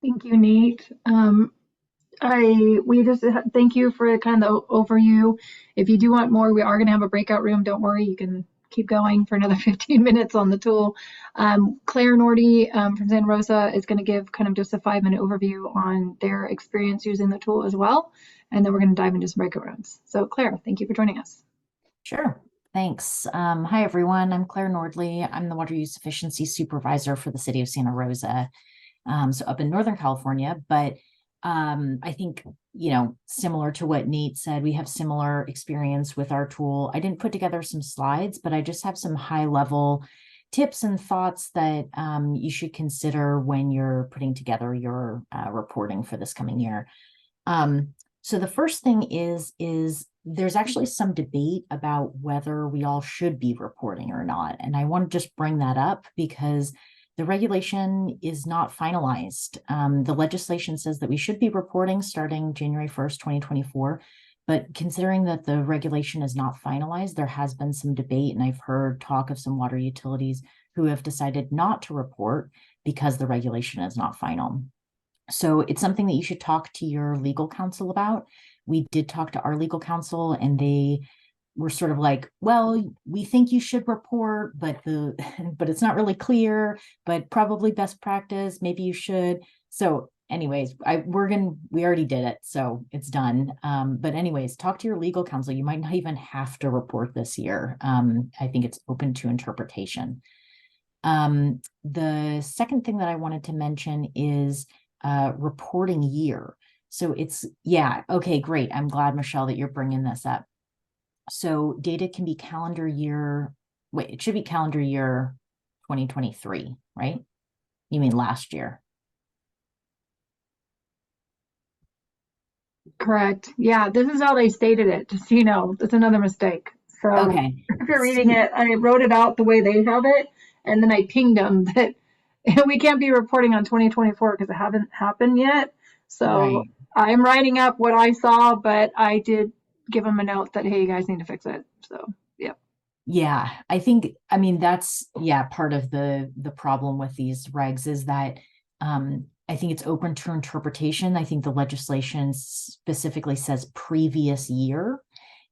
Thank you, Nate. We just thank you for kind of the overview. If you do want more, we are going to have a breakout room. Don't worry, you can keep going for another 15 minutes on the tool. Claire Nordy from Santa Rosa is going to give kind of just a 5-minute overview on their experience using the tool as well. And then we're going to dive into some breakout rooms. So Claire, thank you for joining us. Sure. Thanks. Hi, everyone. I'm Claire Nordley. I'm the Water Use Efficiency Supervisor for the City of Santa Rosa, so up in Northern California. But I think, similar to what Nate said, we have similar experience with our tool. I didn't put together some slides, but I just have some high-level tips and thoughts that you should consider when you're putting together your reporting for this coming year. So the first thing is there's actually some debate about whether we all should be reporting or not. And I want to just bring that up because the regulation is not finalized. The legislation says that we should be reporting starting January 1st, 2024. But considering that the regulation is not finalized, there has been some debate, and I've heard talk of some water utilities who have decided not to report because the regulation is not final. So it's something that you should talk to your legal counsel about. We did talk to our legal counsel, and they were sort of like, well, we think you should report, but it's not really clear, but probably best practice, maybe you should. So anyways, we already did it, so it's done. But anyways, talk to your legal counsel. You might not even have to report this year. I think it's open to interpretation. The second thing that I wanted to mention is reporting year. So okay, great. I'm glad, Michelle, that you're bringing this up. So data can be calendar year, it should be calendar year 2023, right? You mean last year? Correct. Yeah, this is how they stated it, just so you know. That's another mistake. So Okay. if you're reading it, I wrote it out the way they have it, and then I pinged them that we can't be reporting on 2024 because it haven't happened yet. So Right. I'm writing up what I saw, but I did give them a note that, hey, you guys need to fix it. So yeah. Yeah, I think, I mean, that's, yeah, part of the problem with these regs is that I think it's open to interpretation. I think the legislation specifically says previous year.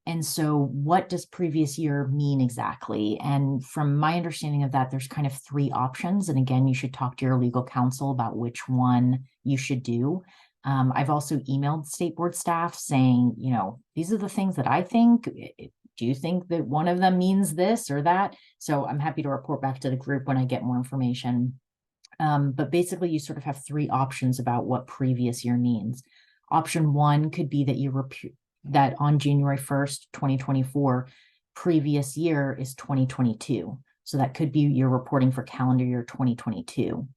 And so what does previous year mean exactly? And from my understanding of that, there's kind of three options. And again, you should talk to your legal counsel about which one you should do. I've also emailed state board staff saying, you know, these are the things that I think. Do you think that one of them means this or that? So I'm happy to report back to the group when I get more information. But basically, you sort of have three options about what previous year means. Option one could be that that on January 1st, 2024, previous year is 2022. So that could be you're reporting for calendar year 2022.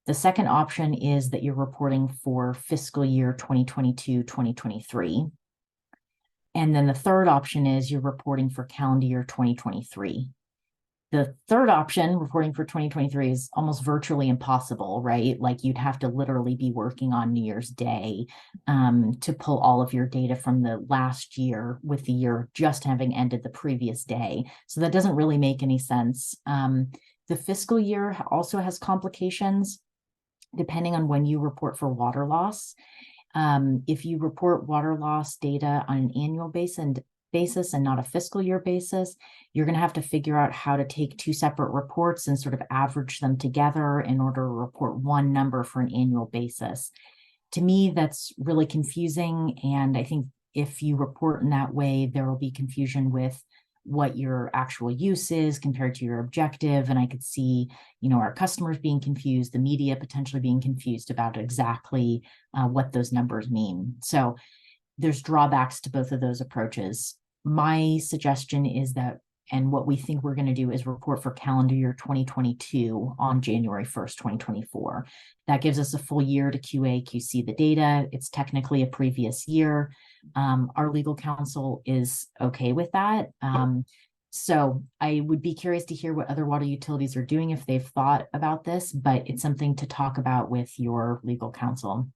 The second option is that you're reporting for fiscal year 2022, 2023. And then the third option is you're reporting for calendar year 2023. The third option, reporting for 2023, is almost virtually impossible, right? Like you'd have to literally be working on New Year's Day to pull all of your data from the last year with the year just having ended the previous day. So that doesn't really make any sense. The fiscal year also has complications depending on when you report for water loss. If you report water loss data on an annual basis and not a fiscal year basis, you're going to have to figure out how to take two separate reports and sort of average them together in order to report one number for an annual basis. To me, that's really confusing. And I think if you report in that way, there will be confusion with what your actual use is compared to your objective. And I could see, you know, our customers being confused, the media potentially being confused about exactly what those numbers mean. So there's drawbacks to both of those approaches. My suggestion is that, and what we think we're going to do is report for calendar year 2022 on January 1st, 2024. That gives us a full year to QA, QC the data. It's technically a previous year. Our legal counsel is okay with that. So I would be curious to hear what other water utilities are doing if they've thought about this, but it's something to talk about with your legal counsel.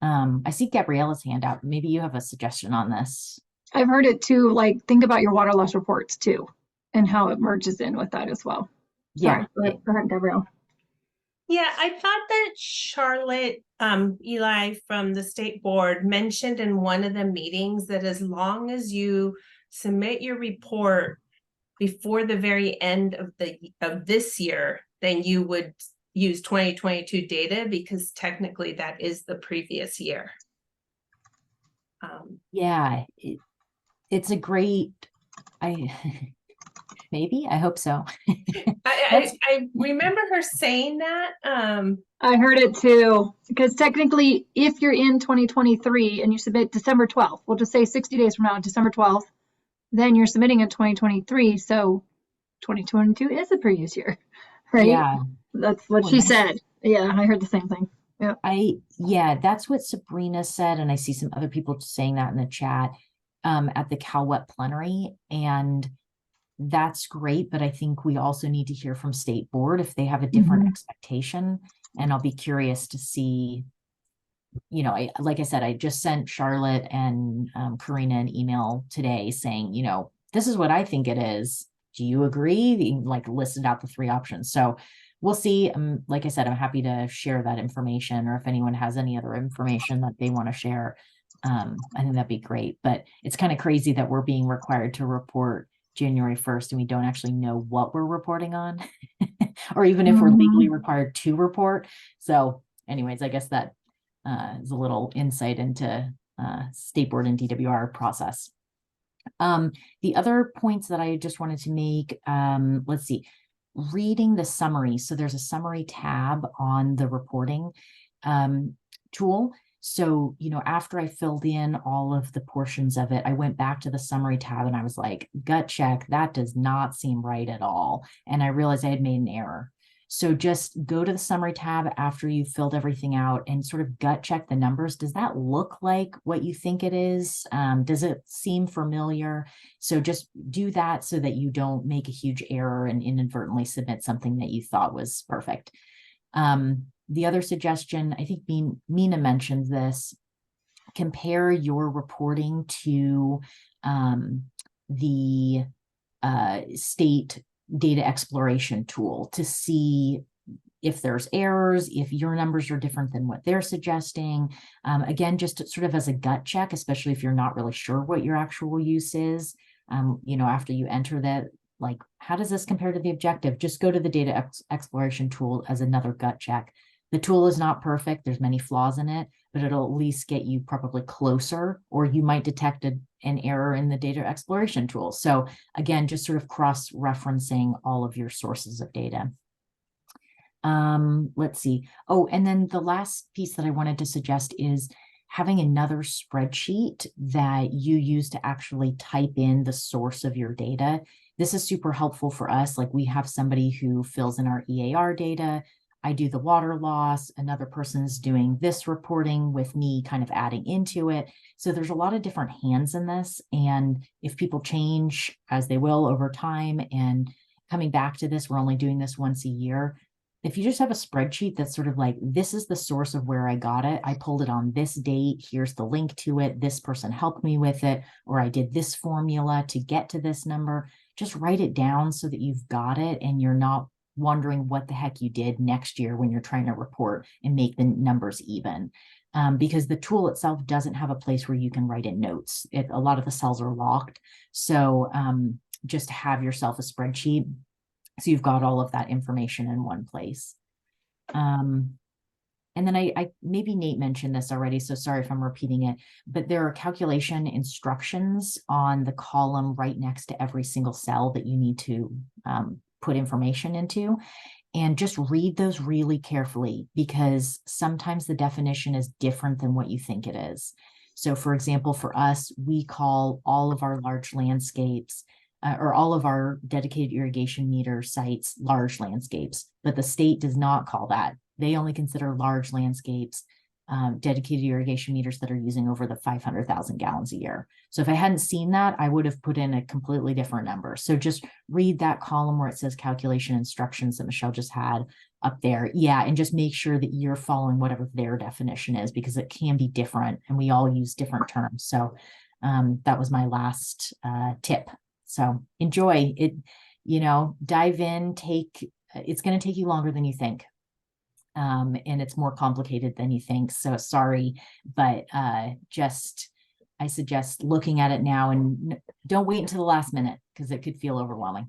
I see Gabriella's hand out. Maybe you have a suggestion on this. I've heard it too, like think about your water loss reports too, and how it merges in with that as well. Sorry, Yeah. go ahead, Gabrielle. Yeah, I thought that Charlotte Eli from the state board mentioned in one of the meetings that as long as you submit your report before the very end of this year, then you would use 2022 data because technically that is the previous year. Yeah, it's a great, maybe, I hope so. I remember her saying that. I heard it too, because technically if you're in 2023 and you submit December 12th, we'll just say 60 days from now, December 12th, then you're submitting in 2023. So 2022 is the previous year, right? Yeah. That's what she said. Yeah, I heard the same thing. Yeah. That's what Sabrina said. And I see some other people saying that in the chat at the CalWET plenary. And that's great. But I think we also need to hear from state board if they have a different expectation. And I'll be curious to see, you know, like I said, I just sent Charlotte and Karina an email today saying, you know, this is what I think it is. Do you agree? Like listed out the three options. So we'll see. Like I said, I'm happy to share that information, or if anyone has any other information that they want to share, I think that'd be great. But it's kind of crazy that we're being required to report January 1st and we don't actually know what we're reporting on, or even if we're legally required to report. So anyways, I guess that is a little insight into state board and DWR process. The other points that I just wanted to make, let's see, reading the summary. So there's a summary tab on the reporting tool. So, you know, after I filled in all of the portions of it, I went back to the summary tab and I was like, gut check, that does not seem right at all. And I realized I had made an error. So just go to the summary tab after you've filled everything out and sort of gut check the numbers. Does that look like what you think it is? Does it seem familiar? So just do that so that you don't make a huge error and inadvertently submit something that you thought was perfect. The other suggestion, I think Mina mentioned this, compare your reporting to the state data exploration tool to see if there's errors, if your numbers are different than what they're suggesting. Again, just sort of as a gut check, especially if you're not really sure what your actual use is, after you enter that, like, how does this compare to the objective? Just go to the data exploration tool as another gut check. The tool is not perfect. There's many flaws in it, but it'll at least get you probably closer, or you might detect an error in the data exploration tool. So again, just sort of cross-referencing all of your sources of data. Let's see. Oh, and then the last piece that I wanted to suggest is having another spreadsheet that you use to actually type in the source of your data. This is super helpful for us. Like, we have somebody who fills in our EAR data. I do the water loss, another person's doing this reporting with me kind of adding into it. So there's a lot of different hands in this. And if people change, as they will over time, and coming back to this, we're only doing this once a year. If you just have a spreadsheet that's sort of like, this is the source of where I got it, I pulled it on this date, here's the link to it, this person helped me with it, or I did this formula to get to this number, just write it down so that you've got it and you're not wondering what the heck you did next year when you're trying to report and make the numbers even. Because the tool itself doesn't have a place where you can write in notes. A lot of the cells are locked. So just have yourself a spreadsheet so you've got all of that information in one place. And then I maybe Nate mentioned this already, so sorry if I'm repeating it, but there are calculation instructions on the column right next to every single cell that you need to put information into. And just read those really carefully, because sometimes the definition is different than what you think it is. So for example, for us, we call all of our large landscapes or all of our dedicated irrigation meter sites large landscapes, but the state does not call that. They only consider large landscapes dedicated irrigation meters that are using over the 500,000 gallons a year. So if I hadn't seen that, I would have put in a completely different number. So just read that column where it says calculation instructions that Michelle just had up there. Yeah, and just make sure that you're following whatever their definition is, because it can be different and we all use different terms. So that was my last tip. So enjoy it, dive in, it's going to take you longer than you think. And it's more complicated than you think. So sorry, but I suggest looking at it now and don't wait until the last minute, because it could feel overwhelming.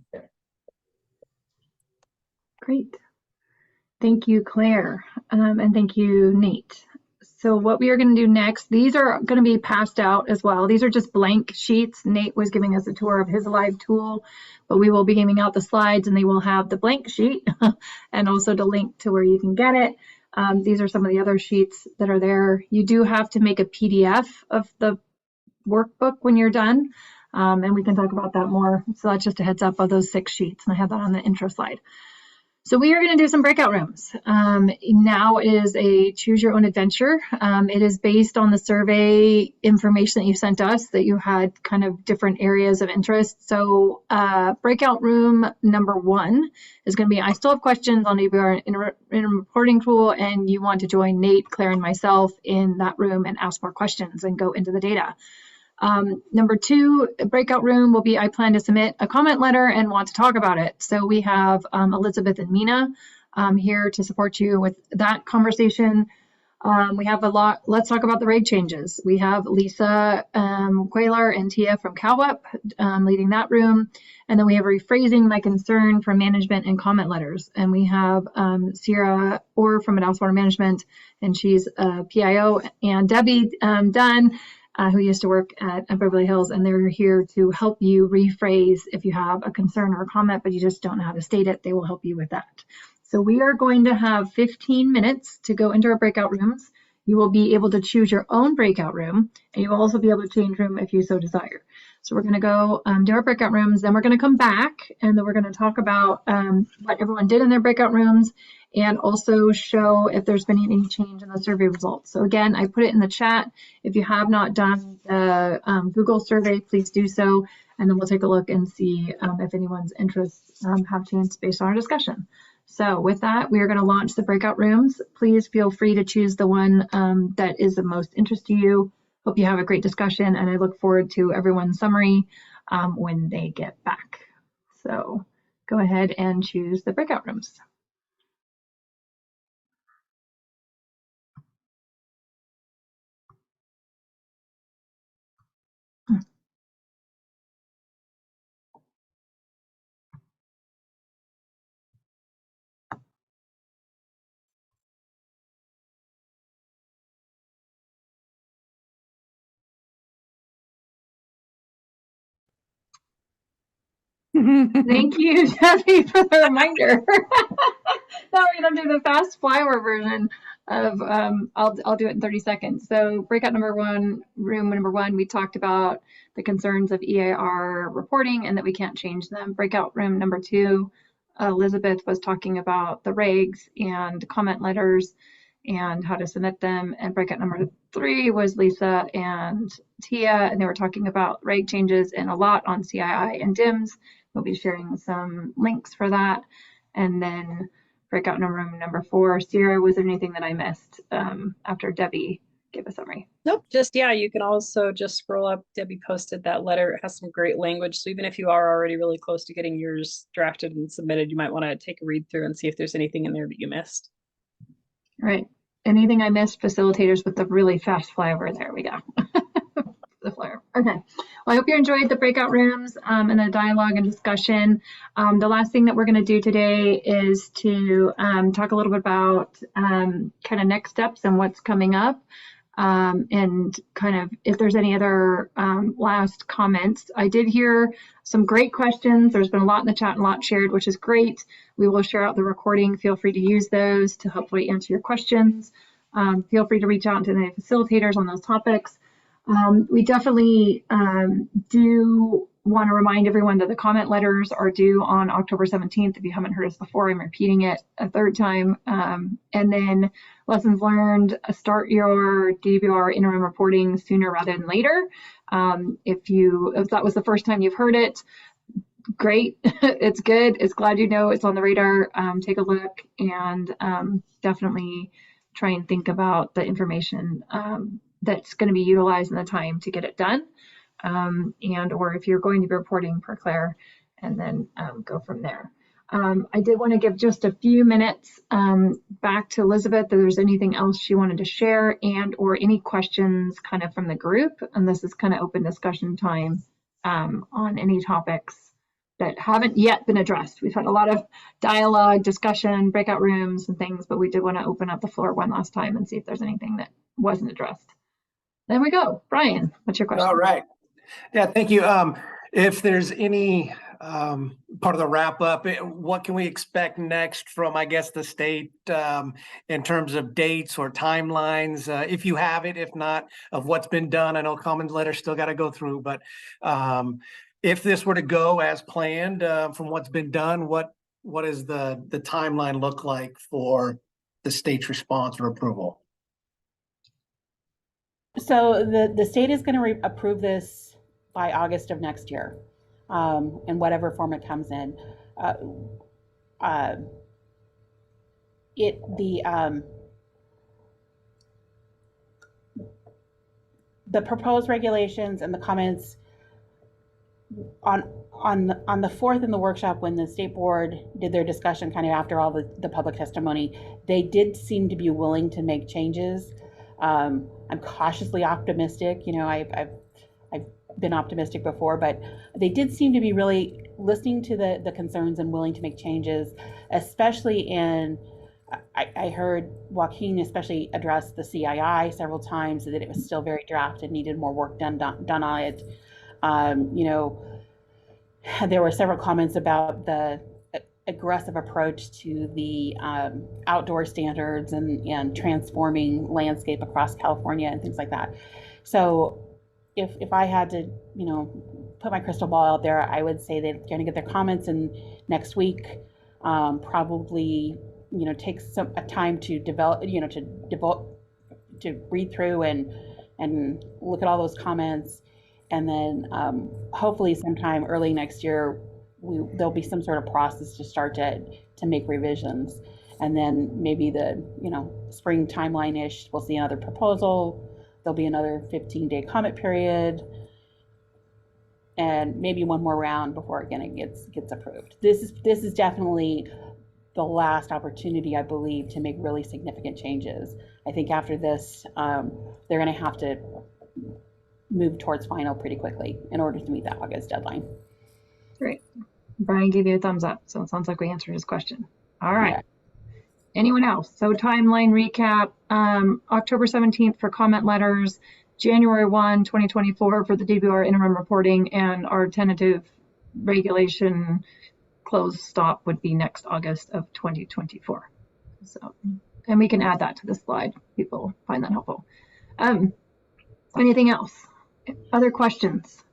Great. Thank you, Claire. And thank you, Nate. So what we are going to do next, these are going to be passed out as well. These are just blank sheets. Nate was giving us a tour of his live tool, but we will be giving out the slides and they will have the blank sheet and also the link to where you can get it. These are some of the other sheets that are there. You do have to make a PDF of the workbook when you're done, and we can talk about that more. So that's just a heads up of those 6 sheets, and I have that on the intro slide. So we are going to do some breakout rooms. Now is a choose your own adventure. It is based on the survey information that you sent us, that you had kind of different areas of interest. So breakout room number 1 is going to be, I still have questions on EBR in a reporting tool, and you want to join Nate, Claire, and myself in that room and ask more questions and go into the data. Number 2 breakout room will be, I plan to submit a comment letter and want to talk about it. So we have Elizabeth and Mina here to support you with that conversation. We have a lot, let's talk about the rate changes. We have Lisa Quayler and Tia from CalWEP leading that room. And then we have rephrasing my concern from management and comment letters. And we have Sierra Orr from Madaus Water Management, and she's a PIO, and Debbie Dunn, who used to work at Beverly Hills, and they're here to help you rephrase if you have a concern or a comment, but you just don't know how to state it. They will help you with that. So we are going to have 15 minutes to go into our breakout rooms. You will be able to choose your own breakout room, and you will also be able to change room if you so desire. So we're going to go do our breakout rooms, then we're going to come back, and then we're going to talk about what everyone did in their breakout rooms, and also show if there's been any change in the survey results. So again, I put it in the chat. If you have not done the Google survey, please do so, and then we'll take a look and see if anyone's interests have changed based on our discussion. So with that, we are going to launch the breakout rooms. Please feel free to choose the one that is of most interest to you. Hope you have a great discussion, and I look forward to everyone's summary when they get back. So go ahead and choose the breakout rooms. Thank you, Debbie, for the reminder. Now we're going to do the fast flower version of, I'll do it in 30 seconds. So breakout number one, room number one, we talked about the concerns of EAR reporting and that we can't change them. Breakout room number two, Elizabeth was talking about the regs and comment letters and how to submit them. And breakout number three was Lisa and Tia, and they were talking about reg changes and a lot on CII and DIMS. We'll be sharing some links for that. And then breakout room number four, Sierra, was there anything that I missed after Debbie gave a summary? Nope, just, yeah, you can also just scroll up. Debbie posted that letter. It has some great language. So even if you are already really close to getting yours drafted and submitted, you might want to take a read through and see if there's anything in there that you missed. All right. Anything I missed, facilitators with the really fast flyover. There we go. The flyer. Okay. Well, I hope you enjoyed the breakout rooms and the dialogue and discussion. The last thing that we're going to do today is to talk a little bit about kind of next steps and what's coming up. And kind of if there's any other last comments. I did hear some great questions. There's been a lot in the chat and a lot shared, which is great. We will share out the recording. Feel free to use those to hopefully answer your questions. Feel free to reach out to the facilitators on those topics. We definitely do want to remind everyone that the comment letters are due on October 17th. If you haven't heard us before, I'm repeating it a third time. And then lessons learned, start your DWR interim reporting sooner rather than later. If that was the first time you've heard it, great. It's good. It's glad you know it's on the radar. Take a look and definitely try and think about the information that's going to be utilized in the time to get it done. And or if you're going to be reporting per Claire, and then go from there. I did want to give just a few minutes back to Elizabeth if there's anything else she wanted to share and or any questions kind of from the group. And this is kind of open discussion time on any topics that haven't yet been addressed. We've had a lot of dialogue, discussion, breakout rooms and things, but we did want to open up the floor one last time and see if there's anything that wasn't addressed. There we go. Brian, what's your question? All right. Yeah, thank you. If there's any part of the wrap up, what can we expect next from, I guess, the state in terms of dates or timelines? If you have it, if not, of what's been done. I know comment letters still got to go through, but if this were to go as planned from what's been done, what does the timeline look like for the state's response or approval? So the state is going to approve this by August of next year, in whatever form it comes in. The proposed regulations and the comments on the 4th in the workshop, when the state board did their discussion kind of after all the public testimony, they did seem to be willing to make changes. I'm cautiously optimistic. You know, I've been optimistic before, but they did seem to be really listening to the concerns and willing to make changes, especially in, I heard Joaquin especially address the CII several times, that it was still very draft and needed more work done on it. You know, there were several comments about the aggressive approach to the outdoor standards and transforming landscape across California and things like that. So if I had to, you know, put my crystal ball out there, I would say they're going to get their comments in next week. Probably, you know, take some time to develop, you know, to read through and look at all those comments, and then hopefully sometime early next year there'll be some sort of process to start to make revisions, and then maybe the, you know, spring timeline-ish, we'll see another proposal. There'll be another 15-day comment period, and maybe one more round before again it gets approved. This is definitely the last opportunity, I believe, to make really significant changes. I think after this, they're going to have to move towards final pretty quickly in order to meet that August deadline. Great. Brian gave you a thumbs up, so it sounds like we answered his question. All right. Yeah. Anyone else? So timeline recap, October 17th for comment letters, January 1, 2024 for the DWR interim reporting, and our tentative regulation close stop would be next August of 2024. So, and we can add that to the slide. People find that helpful. Anything else? Other questions?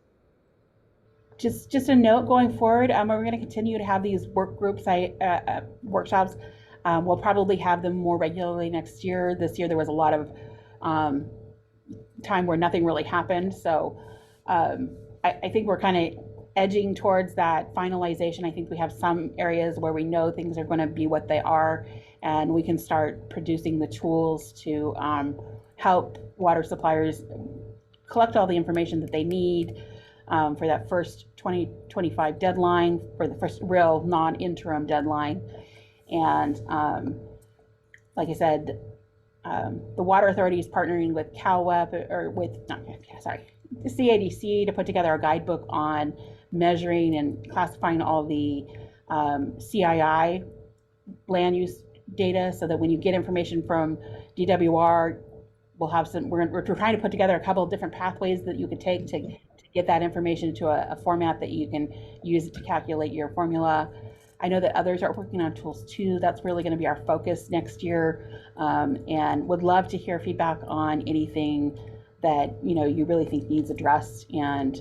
Just a note going forward, we're going to continue to have these work groups, workshops. We'll probably have them more regularly next year. This year there was a lot of time where nothing really happened. So I think we're kind of edging towards that finalization. I think we have some areas where we know things are going to be what they are, and we can start producing the tools to help water suppliers collect all the information that they need for that first 2025 deadline, for the first real non-interim deadline. And like I said, the Water Authority is partnering with CalWEP, or with, the CADC to put together a guidebook on measuring and classifying all the CII land use data, so that when you get information from DWR, we'll have some, we're trying to put together a couple of different pathways that you could take to get that information to a format that you can use to calculate your formula. I know that others are working on tools too. That's really going to be our focus next year, and would love to hear feedback on anything that, you know, you really think needs addressed and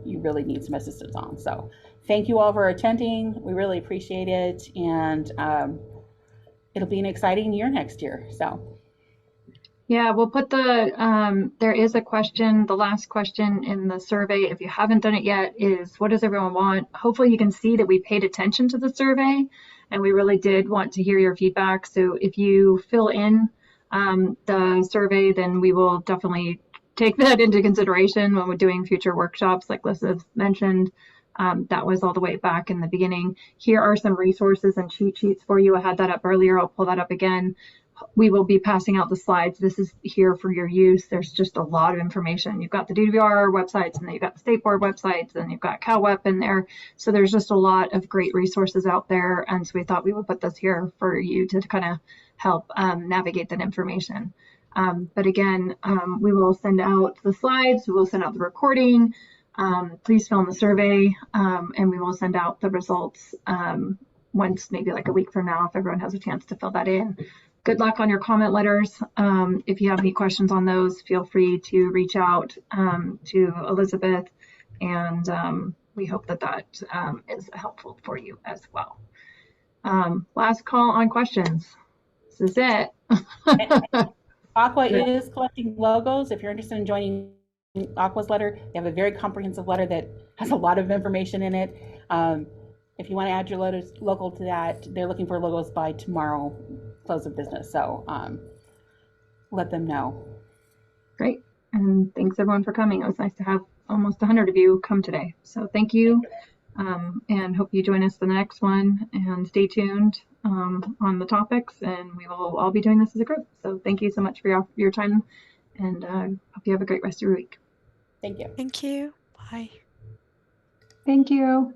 you really need some assistance on. So thank you all for attending. We really appreciate it, and it'll be an exciting year next year. So. Yeah, we'll put the, there is a question, the last question in the survey, if you haven't done it yet, is what does everyone want? Hopefully you can see that we paid attention to the survey and we really did want to hear your feedback. So if you fill in the survey, then we will definitely take that into consideration when we're doing future workshops like Lisa mentioned. That was all the way back in the beginning. Here are some resources and cheat sheets for you. I had that up earlier. I'll pull that up again. We will be passing out the slides. This is here for your use. There's just a lot of information. You've got the DWR websites, and then you've got the state board websites, and you've got CalWEP in there. So there's just a lot of great resources out there. And so we thought we would put this here for you to kind of help navigate that information. But again, we will send out the slides. We will send out the recording. Please fill in the survey, and we will send out the results once, maybe like a week from now, if everyone has a chance to fill that in. Good luck on your comment letters. If you have any questions on those, feel free to reach out to Elizabeth, and we hope that that is helpful for you as well. Last call on questions. This is it. Aqua is collecting logos. If you're interested in joining Aqua's letter, they have a very comprehensive letter that has a lot of information in it. If you want to add your logo to that, they're looking for logos by tomorrow, close of business. So let them know. Great. And thanks everyone for coming. It was nice to have almost 100 of you come today. So thank you. And hope you join us for the next one, and stay tuned on the topics, and we will all be doing this as a group. So thank you so much for your time, and hope you have a great rest of your week. Thank you. Thank you. Bye. Thank you.